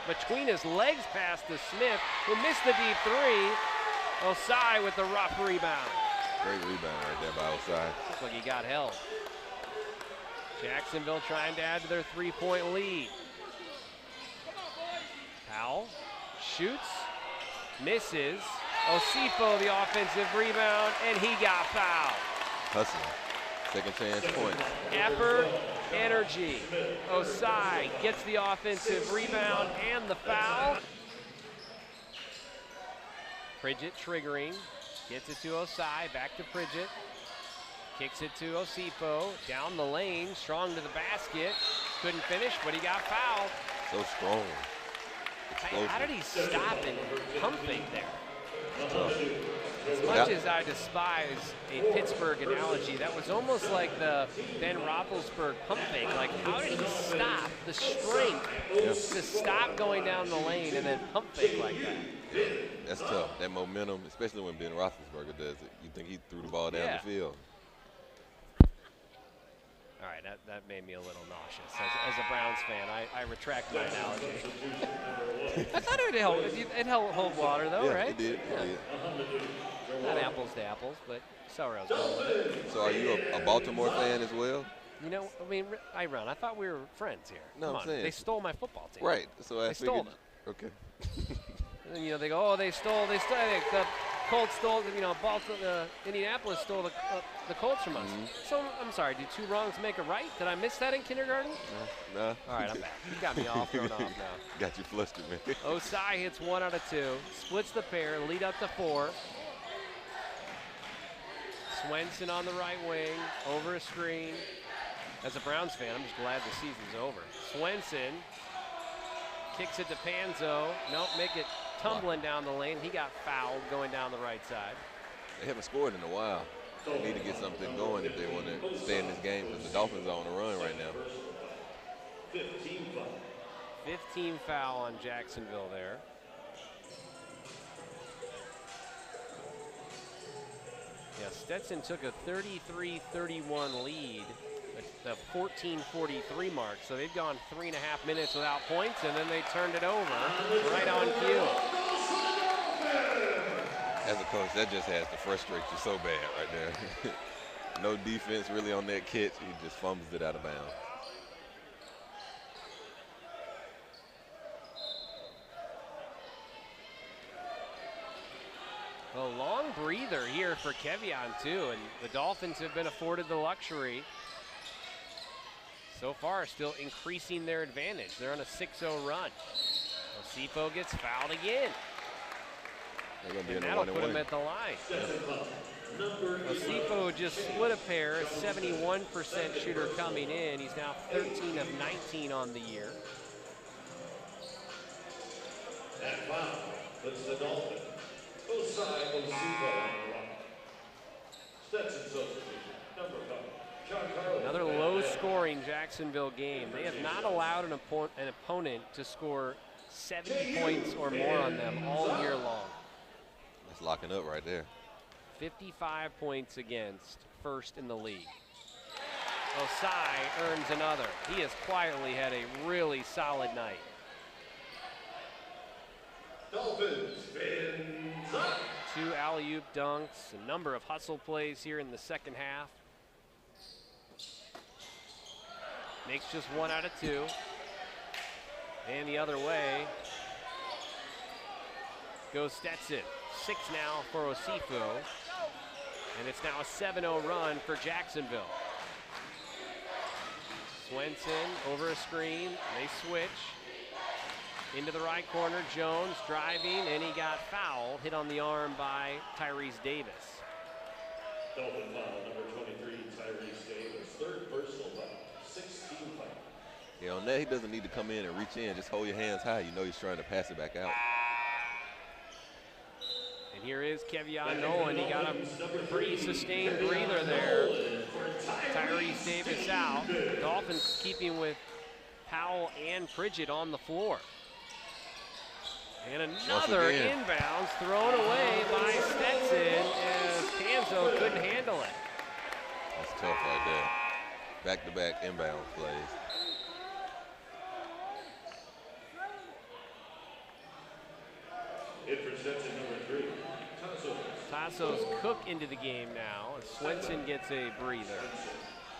between his legs pass to Smith, who missed the deep three. Osai with the rough rebound. Great rebound right there by Osai. Looks like he got held. Jacksonville trying to add to their 3-point lead. Powell shoots, misses. Osifo the offensive rebound, and he got fouled. Hustling. Second chance point. Effort, energy. Osai gets the offensive rebound and the foul. Pridgett triggering, gets it to Osai, back to Pridgett. Kicks it to Osifo, down the lane, strong to the basket. Couldn't finish, but he got fouled. So strong. How did he stop and pump fake there? Tough. As much as I despise a Pittsburgh analogy, that was almost like the Ben Roethlisberger pump fake. Like, how did he stop the strength to stop going down the lane and then pump fake like that? Yeah, that's tough. That momentum, especially when Ben Roethlisberger does it. You think he threw the ball down the field. All right, that made me a little nauseous. As a Browns fan, I retract my analogy. I thought it held hold water, though, yeah, right? It did. Yeah. It did. Not apples to apples, but so I was going with it. So are you a Baltimore fan as well? You know, I mean, I thought we were friends here. No, Come I'm on. saying. They stole my football team. Right. So I They figured, stole them. Okay. And, you know, they go, oh, they stole. The Colts stole. You know, Indianapolis stole the Colts from us. So I'm sorry. Did two wrongs make a right? Did I miss that in kindergarten? No. All right, I'm back. You got me all thrown off now. Got you flustered, man. Osai hits 1 out of 2, splits the pair, lead up to 4. Swenson on the right wing, over a screen. As a Browns fan, I'm just glad the season's over. Swenson kicks it to Panzo. Nope, make it tumbling down the lane. He got fouled going down the right side. They haven't scored in a while. They need to get something going if they want to stay in this game because the Dolphins are on a run right now. 15 foul on Jacksonville there. Yeah, Stetson took a 33-31 lead at the 14:43 mark. So they've gone 3.5 minutes without points, and then they turned it over right on cue. As a coach, that just has to frustrate you so bad right there. No defense really on that catch. He just fumbles it out of bounds. A long breather here for Kevion, too, and the Dolphins have been afforded the luxury. So far, still increasing their advantage. They're on a 6-0 run. Osifo gets fouled again. And that'll put him at the line. Osifo just split a pair, 71% shooter coming in. He's now 13 of 19 on the year. That foul puts the Dolphins. Osifo on the line. Stetson substitution, number 5. Another low-scoring Jacksonville game. They have not allowed an opponent to score 70 points or more on them all year long. That's locking up right there. 55 points against, first in the league. Osai earns another. He has quietly had a really solid night. Dolphins spins up. 2 alley-oop dunks, a number of hustle plays here in the second half. Makes just 1 out of 2. And the other way goes Stetson. 6 now for Osifo. And it's now a 7-0 run for Jacksonville. Swenson over a screen. They switch. Into the right corner, Jones driving, and he got fouled. Hit on the arm by Tyrese Davis. Dolphin foul, number 23, Tyrese Davis. 3rd personal foul, 16 foul. Yeah, on that, he doesn't need to come in and reach in. Just hold your hands high. You know he's trying to pass it back out. And here is Kevion Nolan. He got a pretty sustained breather there. Tyrese Davis out. Dolphins keeping with Powell and Pridgett on the floor. And another inbounds thrown away by Stetson as Tanzo couldn't handle it. That's tough right there. Back-to-back inbound plays. In for Stetson, number 3, Tasso's Cook into the game now. And Swenson gets a breather.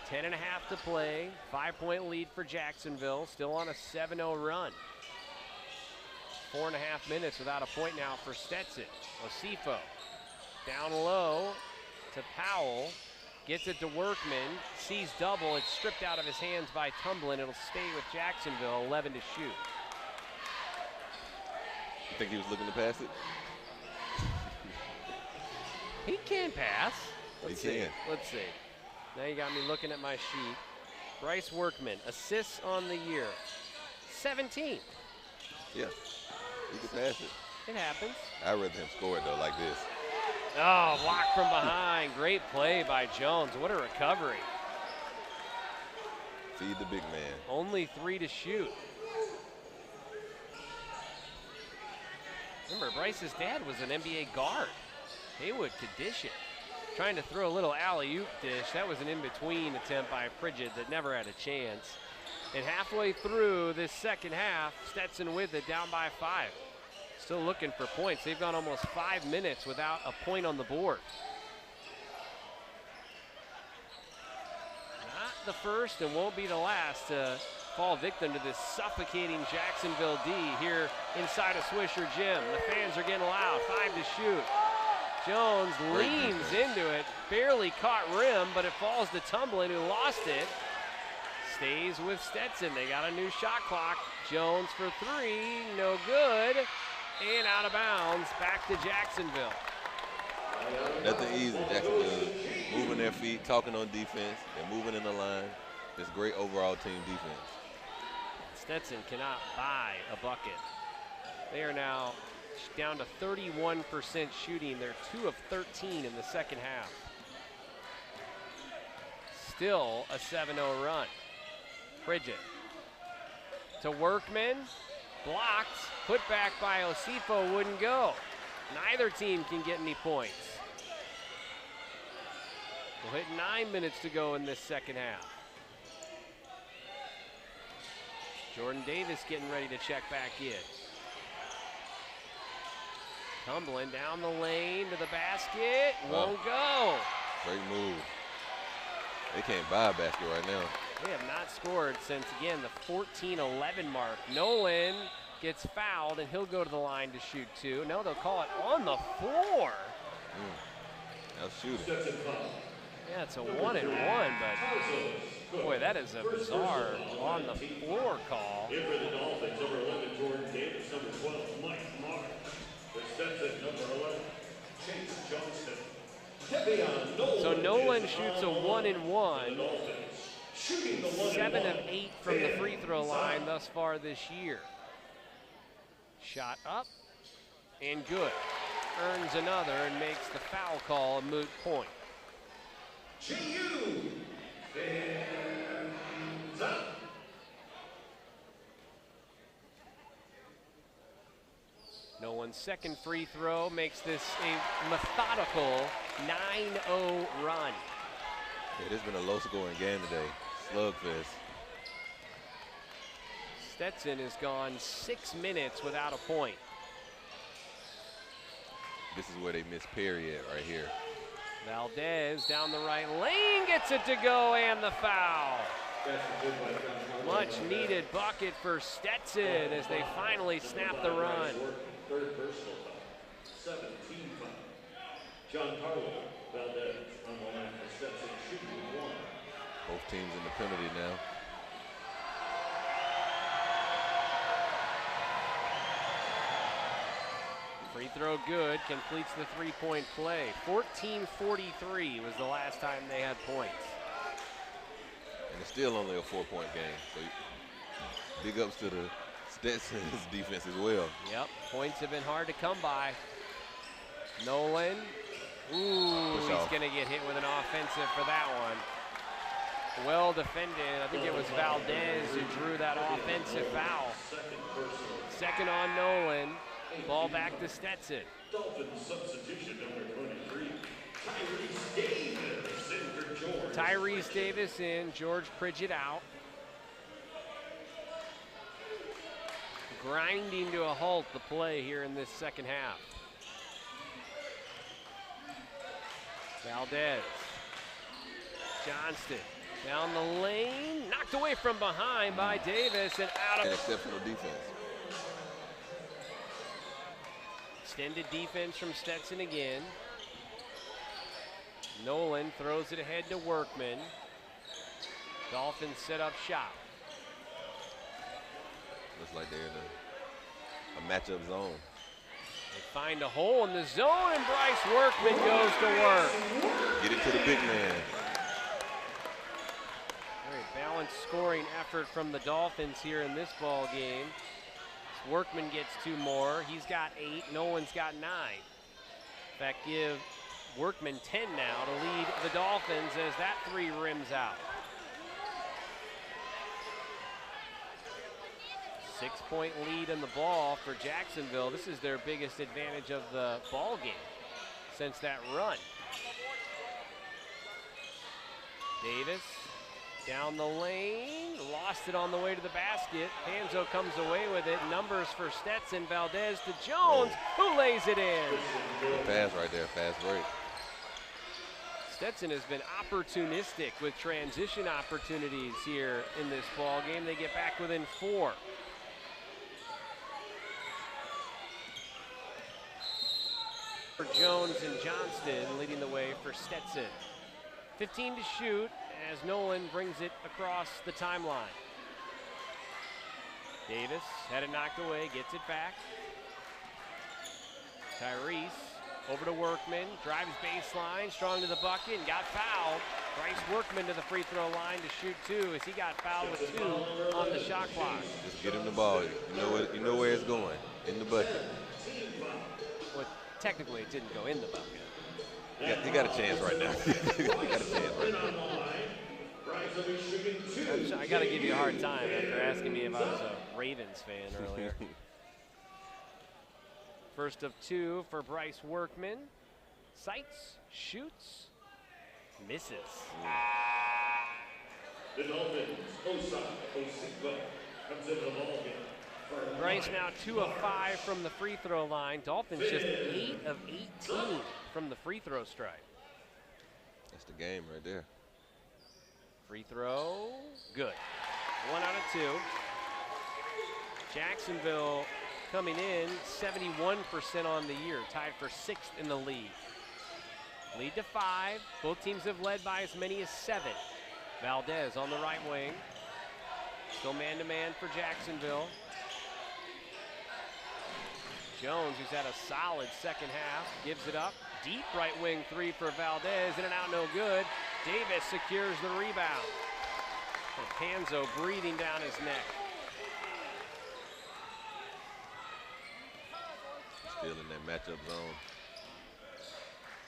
10.5 to play. 5-point lead for Jacksonville. Still on a 7-0 run. 4.5 minutes without a point now for Stetson. Osifo down low to Powell. Gets it to Workman. Sees double. It's stripped out of his hands by Tumblin. It'll stay with Jacksonville. 11 to shoot. You think he was looking to pass it? He can pass. He can. Let's see. Now you got me looking at my sheet. Bryce Workman, assists on the year. 17. Yeah. He can pass it. It happens. I'd rather him score it, though, like this. Oh, block from behind. Great play by Jones. What a recovery. Feed the big man. Only 3 to shoot. Remember, Bryce's dad was an NBA guard. Haywood could dish it. Trying to throw a little alley-oop dish. That was an in-between attempt by Pridgett that never had a chance. And halfway through this second half, Stetson with it, down by 5. Still looking for points. They've gone almost 5 minutes without a point on the board. Not the first and won't be the last to fall victim to this suffocating Jacksonville D here inside of Swisher Gym. The fans are getting loud. 5 to shoot. Jones leans into it, barely caught rim, but it falls to Tumblin, who lost it. Stays with Stetson. They got a new shot clock. Jones for 3, no good. And out of bounds, back to Jacksonville. Nothing easy. Jacksonville moving their feet, talking on defense, and moving in the line. It's great overall team defense. Stetson cannot buy a bucket. They are now down to 31% shooting. They're 2 of 13 in the second half. Still a 7-0 run. Pridgett to Workman, blocked, put back by Osifo, wouldn't go. Neither team can get any points. We'll hit 9 minutes to go in this second half. Jordan Davis getting ready to check back in. Tumbling down the lane to the basket, won't go. Great move. They can't buy a basket right now. They have not scored since, again, the 14-11 mark. Nolan gets fouled, and he'll go to the line to shoot 2. No, they'll call it on the floor. Now shooting. Yeah, it's a 1-and-1, but boy, that is a bizarre on the floor call. Here for the Dolphins, number 11, Jordan Davis, number 12, Mike Mark. For Stetson, number 11, Chase Johnston. Kevion Nolan. So Nolan shoots a 1-and-1. Shooting the 7 of 8 from the free throw line thus far this year. Shot up and good. Earns another and makes the foul call a moot point. G.U. Hands up. Nolan's second free throw makes this a methodical 9-0 run. Yeah, this has been a low-scoring game today. Slugfest. Stetson has gone 6 minutes without a point. This is where they miss Perry at right here. Valdez down the right lane, gets it to go, and the foul. Much needed bucket for Stetson as they finally snap the run. Third personal foul. 17 foul. Giancarlo Valdez on the line for Stetson, shooting 1. Both teams in the penalty now. Free throw good, completes the three-point play. 14:43 was the last time they had points. And it's still only a 4-point game. So big ups to the Stetson's defense as well. Yep, points have been hard to come by. Nolan, ooh, he's gonna get hit with an offensive for that one. Well defended, I think it was Valdez who drew that offensive foul. Second on Nolan. Ball back to Stetson. Dolphins substitution number 23. Tyrese Davis in for George. Tyrese Davis in, George Pridgett out. Grinding to a halt the play here in this second half. Valdez. Johnston down the lane, knocked away from behind by Davis and out of. An exceptional defense. Extended defense from Stetson again. Nolan throws it ahead to Workman. Dolphins set up shop. Looks like they're in a matchup zone. They find a hole in the zone and Bryce Workman goes to work. Get it to the big man. Very balanced scoring effort from the Dolphins here in this ball game. Workman gets 2 more. He's got 8. Nolan's got 9. In fact, give Workman 10 now to lead the Dolphins as that 3 rims out. 6-point lead in the ball for Jacksonville. This is their biggest advantage of the ball game since that run. Davis down the lane, lost it on the way to the basket. Panzo comes away with it. Numbers for Stetson. Valdez to Jones, who lays it in. Good pass right there, fast break. Stetson has been opportunistic with transition opportunities here in this ball game. They get back within 4. For Jones and Johnston leading the way for Stetson. 15 to shoot as Nolan brings it across the timeline. Davis had it knocked away, gets it back. Tyrese over to Workman, drives baseline, strong to the bucket, and got fouled. Bryce Workman to the free throw line to shoot 2 as he got fouled with 2 on the shot clock. Just get him the ball. You know where it's going, in the bucket. Well, technically it didn't go in the bucket. He got a chance right now. He got a chance right now. I got to give you a hard time after asking me if I was a Ravens fan earlier. First of 2 for Bryce Workman. Sights, shoots, misses. The Dolphins, Osiva comes into the ballgame. Bryce now 2 of 5 from the free throw line. Dolphins just 8 of 18 from the free throw stripe. That's the game right there. Free throw, good. 1 out of 2. Jacksonville coming in 71% on the year, tied for 6th in the league. Lead to 5. Both teams have led by as many as 7. Valdez on the right wing. Still man-to-man for Jacksonville. Jones, who's had a solid second half, gives it up. Deep right wing 3 for Valdez. In and out, no good. Davis secures the rebound. And Panzo breathing down his neck. Still in that matchup zone.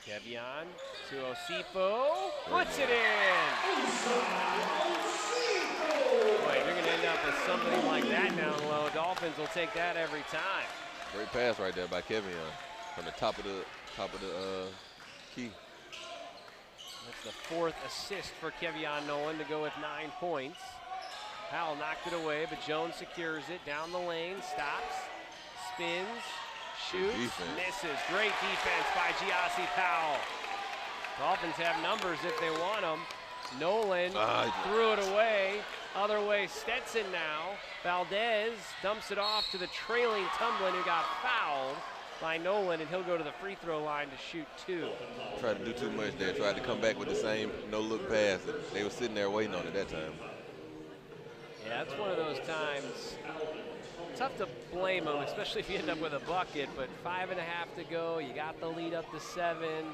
Kevion to Osifo, puts it in. Boy, you're going to end up with something like that down low. Dolphins will take that every time. Great pass right there by Kevion from the top of the key. That's the 4th assist for Kevion Nolan to go with 9 points. Powell knocked it away, but Jones secures it down the lane, stops, spins, shoots, misses. Great defense by Giassi Powell. Dolphins have numbers if they want them. Nolan threw it away. Other way, Stetson now. Valdez dumps it off to the trailing Tumblin, who got fouled by Nolan, and he'll go to the free throw line to shoot 2. Tried to do too much there. Tried to come back with the same no-look pass. They were sitting there waiting on it that time. Yeah, that's one of those times. Tough to blame them, especially if you end up with a bucket, but 5.5 to go. You got the lead up to 7.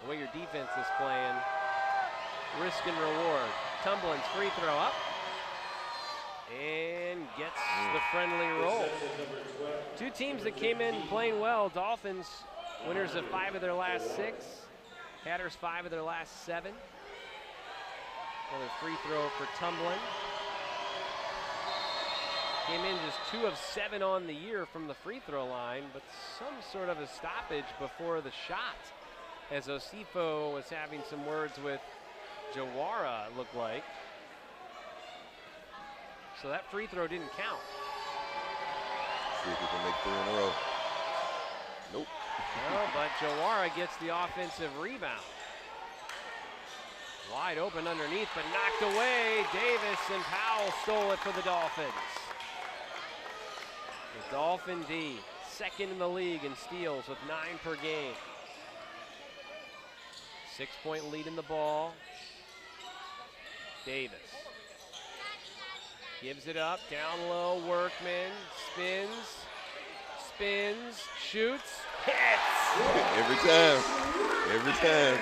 The way your defense is playing, risk and reward. Tumblin's free throw up and gets the friendly roll. 2 teams that came in playing well. Dolphins winners of 5 of their last 6. Hatters 5 of their last 7. Another free throw for Tumblin. Came in just 2 of 7 on the year from the free throw line, but some sort of a stoppage before the shot, as Osifo was having some words with Jawara, it looked like. So that free throw didn't count. See if he can make 3 in a row. Nope. No, but Jawara gets the offensive rebound. Wide open underneath, but knocked away. Davis and Powell stole it for the Dolphins. The Dolphin D, 2nd in the league in steals with 9 per game. 6-point lead in the ball. Davis gives it up, down low, Workman, spins, shoots, hits! Every time.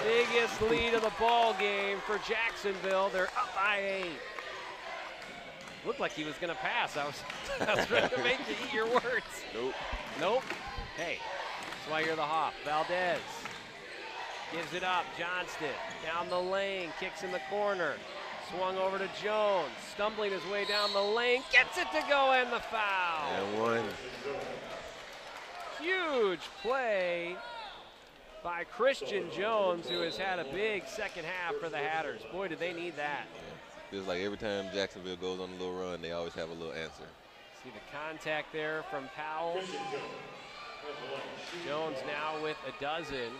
Biggest lead of the ball game for Jacksonville. They're up by 8. Looked like he was going to pass. I was ready to make you eat your words. Nope. Hey, that's why you're the Hawk. Valdez gives it up. Johnston down the lane, kicks in the corner. Swung over to Jones, stumbling his way down the lane, gets it to go, and the foul. And 1. Huge play by Christian Jones, who has had a big second half for the Hatters. Boy, did they need that. Feels like every time Jacksonville goes on a little run, they always have a little answer. See the contact there from Powell. Jones now with a dozen.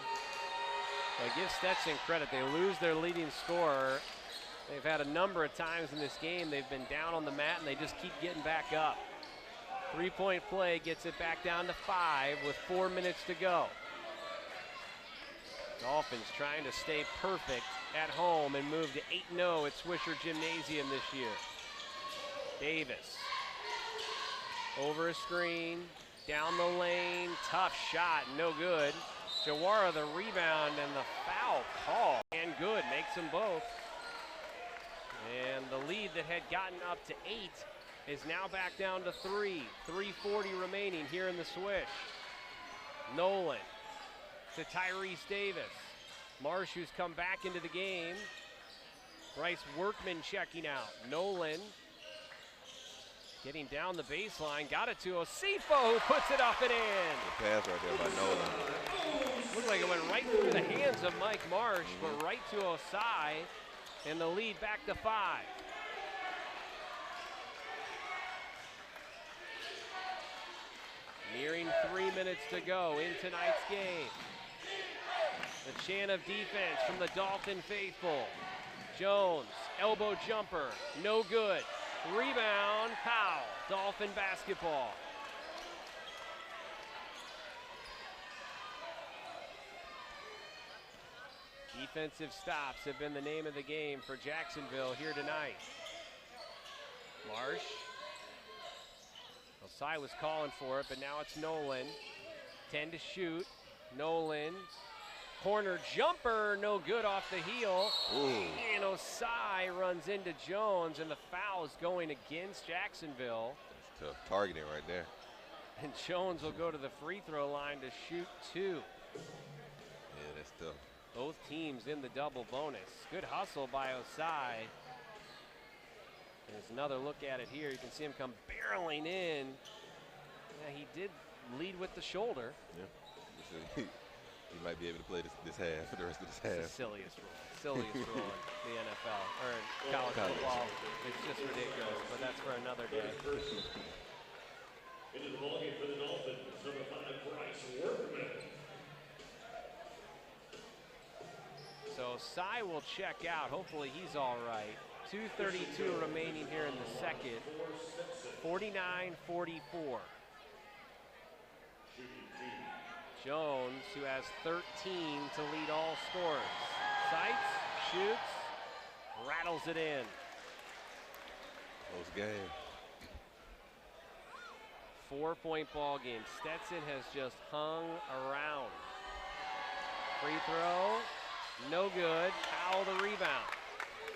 I give Stetson credit. They lose their leading scorer. They've had a number of times in this game they've been down on the mat, and they just keep getting back up. 3-point play gets it back down to 5 with 4 minutes to go. Dolphins trying to stay perfect at home and move to 8-0 at Swisher Gymnasium this year. Davis over a screen, down the lane, tough shot, no good. Jawara the rebound and the foul call, and good, makes them both. And the lead that had gotten up to 8 is now back down to 3. 3:40 remaining here in the Swish. Nolan to Tyrese Davis. Marsh, who's come back into the game. Bryce Workman checking out. Nolan getting down the baseline. Got it to Osifo, who puts it up and in. The pass right there by Nolan. Looked like it went right through the hands of Mike Marsh, but right to Osai. And the lead back to 5. Nearing 3 minutes to go in tonight's game. The chant of defense from the Dolphin faithful. Jones, elbow jumper, no good. Rebound, Powell, Dolphin basketball. Defensive stops have been the name of the game for Jacksonville here tonight. Marsh. Osai was calling for it, but now it's Nolan. 10 to shoot. Nolan. Corner jumper, no good off the heel. Ooh. And Osai runs into Jones, and the foul is going against Jacksonville. That's tough targeting right there. And Jones will go to the free throw line to shoot 2. Yeah, that's tough. Both teams in the double bonus. Good hustle by Osai. There's another look at it here. You can see him come barreling in. Yeah, he did lead with the shoulder. Yeah. He might be able to play this half, the rest of this half. It's the silliest rule in the NFL, or in college football. It's just ridiculous, but that's for another day. Into the ballgame for the Dolphins, number 5, Bryce Workman. So Sai will check out. Hopefully he's all right. 2:32 remaining here in the second. 49-44. Jones, who has 13 to lead all scorers. Sights, shoots, rattles it in. Close game. 4-point ball game. Stetson has just hung around. Free throw, no good. Powell the rebound.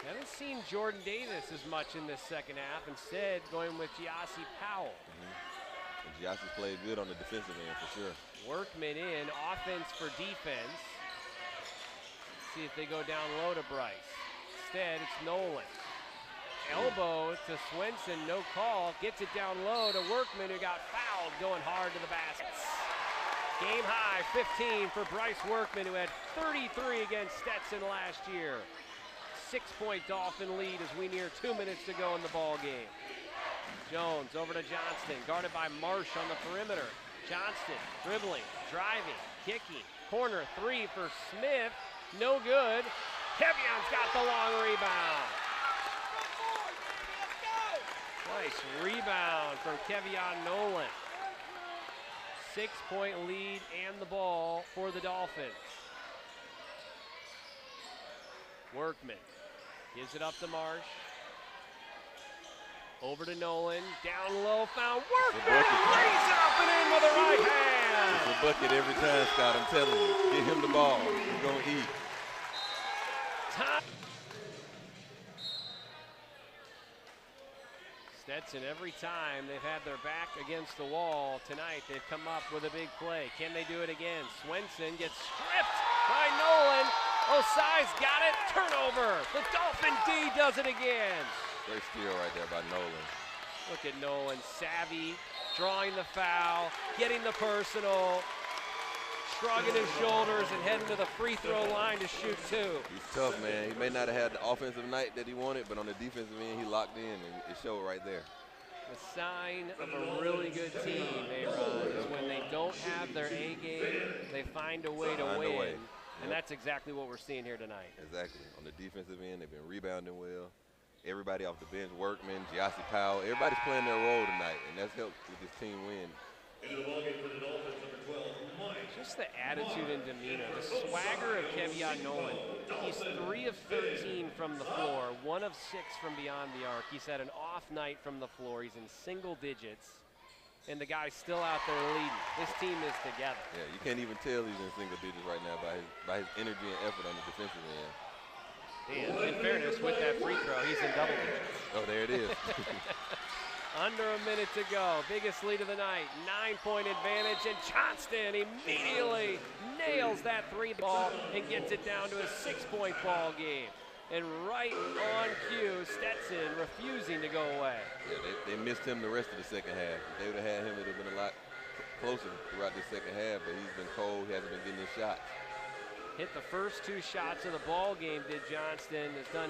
Haven't seen Jordan Davis as much in this second half. Instead, going with Giassi Powell. And Giassi's played good on the defensive end for sure. Workman in, offense for defense. See if they go down low to Bryce. Instead, it's Nolan. Elbow to Swenson, no call. Gets it down low to Workman, who got fouled, going hard to the basket. Game high, 15 for Bryce Workman, who had 33 against Stetson last year. 6-point Dolphin lead as we near 2 minutes to go in the ball game. Jones over to Johnston, guarded by Marsh on the perimeter. Johnston dribbling, driving, kicking. Corner 3 for Smith, no good. Kevion's got the long rebound. Nice rebound from Kevion Nolan. 6-point lead and the ball for the Dolphins. Workman gives it up to Marsh. Over to Nolan, down low, found Workman, lays it up and in with the right hand. It's a bucket every time, Scott, I'm telling you. Get him the ball, he's gonna eat. Stetson, every time they've had their back against the wall tonight, they've come up with a big play. Can they do it again? Swenson gets stripped by Nolan. Osai's got it, turnover. The Dolphin D does it again. Great steal right there by Nolan. Look at Nolan, savvy, drawing the foul, getting the personal, shrugging his shoulders and heading to the free throw line to shoot 2. He's tough, man. He may not have had the offensive night that he wanted, but on the defensive end, he locked in, and it showed right there. The sign of a really good team, A-Rod, is when they don't have their A game, they find a way to win. And that's exactly what we're seeing here tonight. Exactly. On the defensive end, they've been rebounding well. Everybody off the bench, Workman, Giassi Powell, everybody's playing their role tonight, and that's helped with this team win. Into the ballgame for the Dolphins, number 12, Mike. Just the attitude and demeanor, the swagger of Kevion Nolan. He's 3 of 13 from the floor, 1 of 6 from beyond the arc. He's had an off night from the floor. He's in single digits, and the guy's still out there leading. This team is together. Yeah, you can't even tell he's in single digits right now by his energy and effort on the defensive end. And in fairness, with that free throw, he's in double digits. Oh, there it is. Under a minute to go. Biggest lead of the night. 9-point advantage, and Johnston immediately nails that 3 ball and gets it down to a 6-point ball game. And right on cue, Stetson refusing to go away. Yeah, they missed him the rest of the second half. If they would have had him, it would have been a lot closer throughout the second half, but he's been cold. He hasn't been getting his shots. Hit the first 2 shots of the ball game, did Johnston. Has done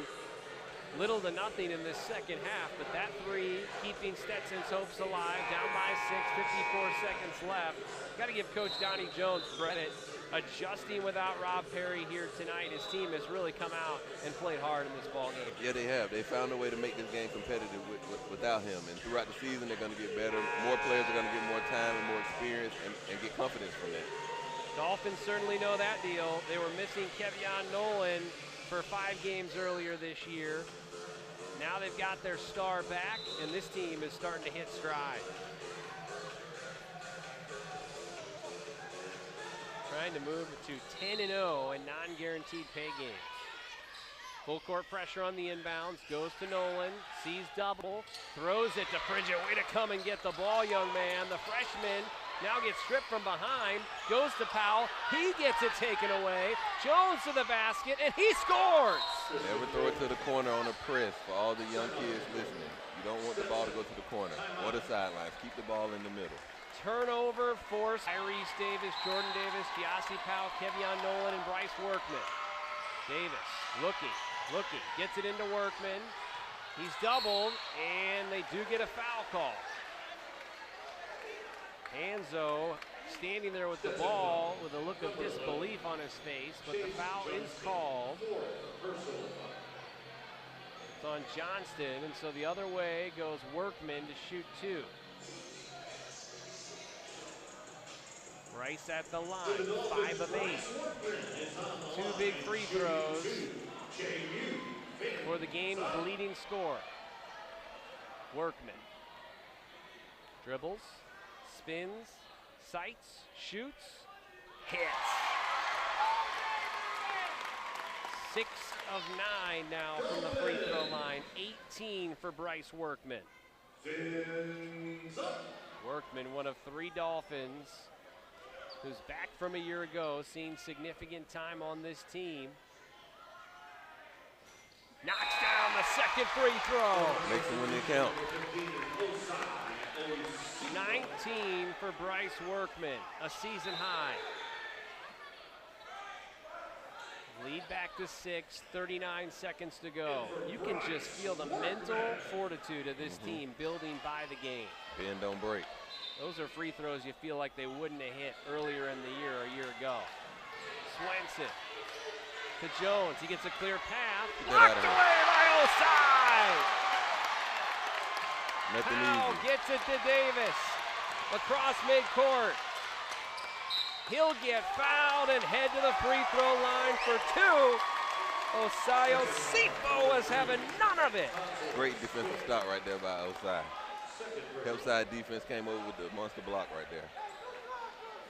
little to nothing in this second half, but that 3 keeping Stetson's hopes alive. Down by 6, 54 seconds left. Got to give Coach Donnie Jones credit. Adjusting without Rob Perry here tonight. His team has really come out and played hard in this ball game. Yeah, they have. They found a way to make this game competitive without him. And throughout the season, they're going to get better. More players are going to get more time and more experience and get confidence from that. Dolphins certainly know that deal. They were missing Kevion Nolan for 5 games earlier this year. Now they've got their star back, and this team is starting to hit stride. Trying to move to 10-0 in non-guaranteed pay games. Full court pressure on the inbounds, goes to Nolan, sees double, throws it to Pridgett. Way to come and get the ball, young man. The freshman now gets stripped from behind, goes to Powell, he gets it taken away. Jones to the basket, and he scores! Never throw it to the corner on a press for all the young kids listening. You don't want the ball to go to the corner or the sidelines. Keep the ball in the middle. Turnover force. Tyrese Davis, Jordan Davis, Giassi Powell, Kevion Nolan, and Bryce Workman. Davis looking, gets it into Workman. He's doubled, and they do get a foul call. Hanzo standing there with the ball with a look of disbelief on his face, but the foul is called. It's on Johnston, and so the other way goes Workman to shoot 2. Bryce at the line, 5 of 8. 2 big free throws for the game's leading scorer. Workman dribbles, spins, sights, shoots, hits. 6 of 9 now from the free throw line. 18 for Bryce Workman. Workman, one of 3 Dolphins who's back from a year ago, seeing significant time on this team. Knocks down the second free throw. Makes them when they count. 19 for Bryce Workman, a season high. Lead back to 6, 39 seconds to go. You can just feel the mental fortitude of this team building by the game. Bend, don't break. Those are free throws you feel like they wouldn't have hit earlier in the year, a year ago. Swenson to Jones. He gets a clear path. Blocked away by Osai. Powell gets it to Davis. Across midcourt. He'll get fouled and head to the free throw line for 2. Osai Osifo was having none of it. Great defensive stop right there by Osai. Help side defense came over with the monster block right there.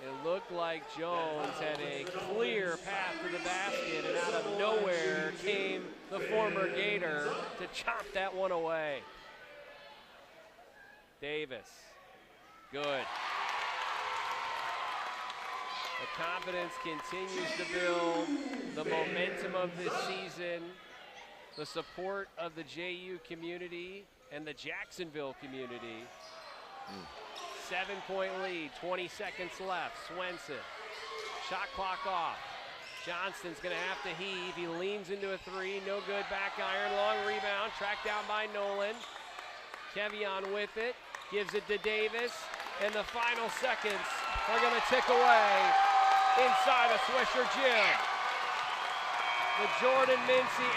It looked like Jones had a clear path to the basket, and out of nowhere came the former Gator to chop that one away. Davis, good. The confidence continues to build, the momentum of this season, the support of the JU community and the Jacksonville community. 7-point lead, 20 seconds left. Swenson, shot clock off. Johnston's gonna have to heave. He leans into a 3, no good, back iron, long rebound, tracked down by Nolan. Kevion with it, gives it to Davis, and the final seconds are gonna tick away inside a Swisher Gym. The Jordan Mincy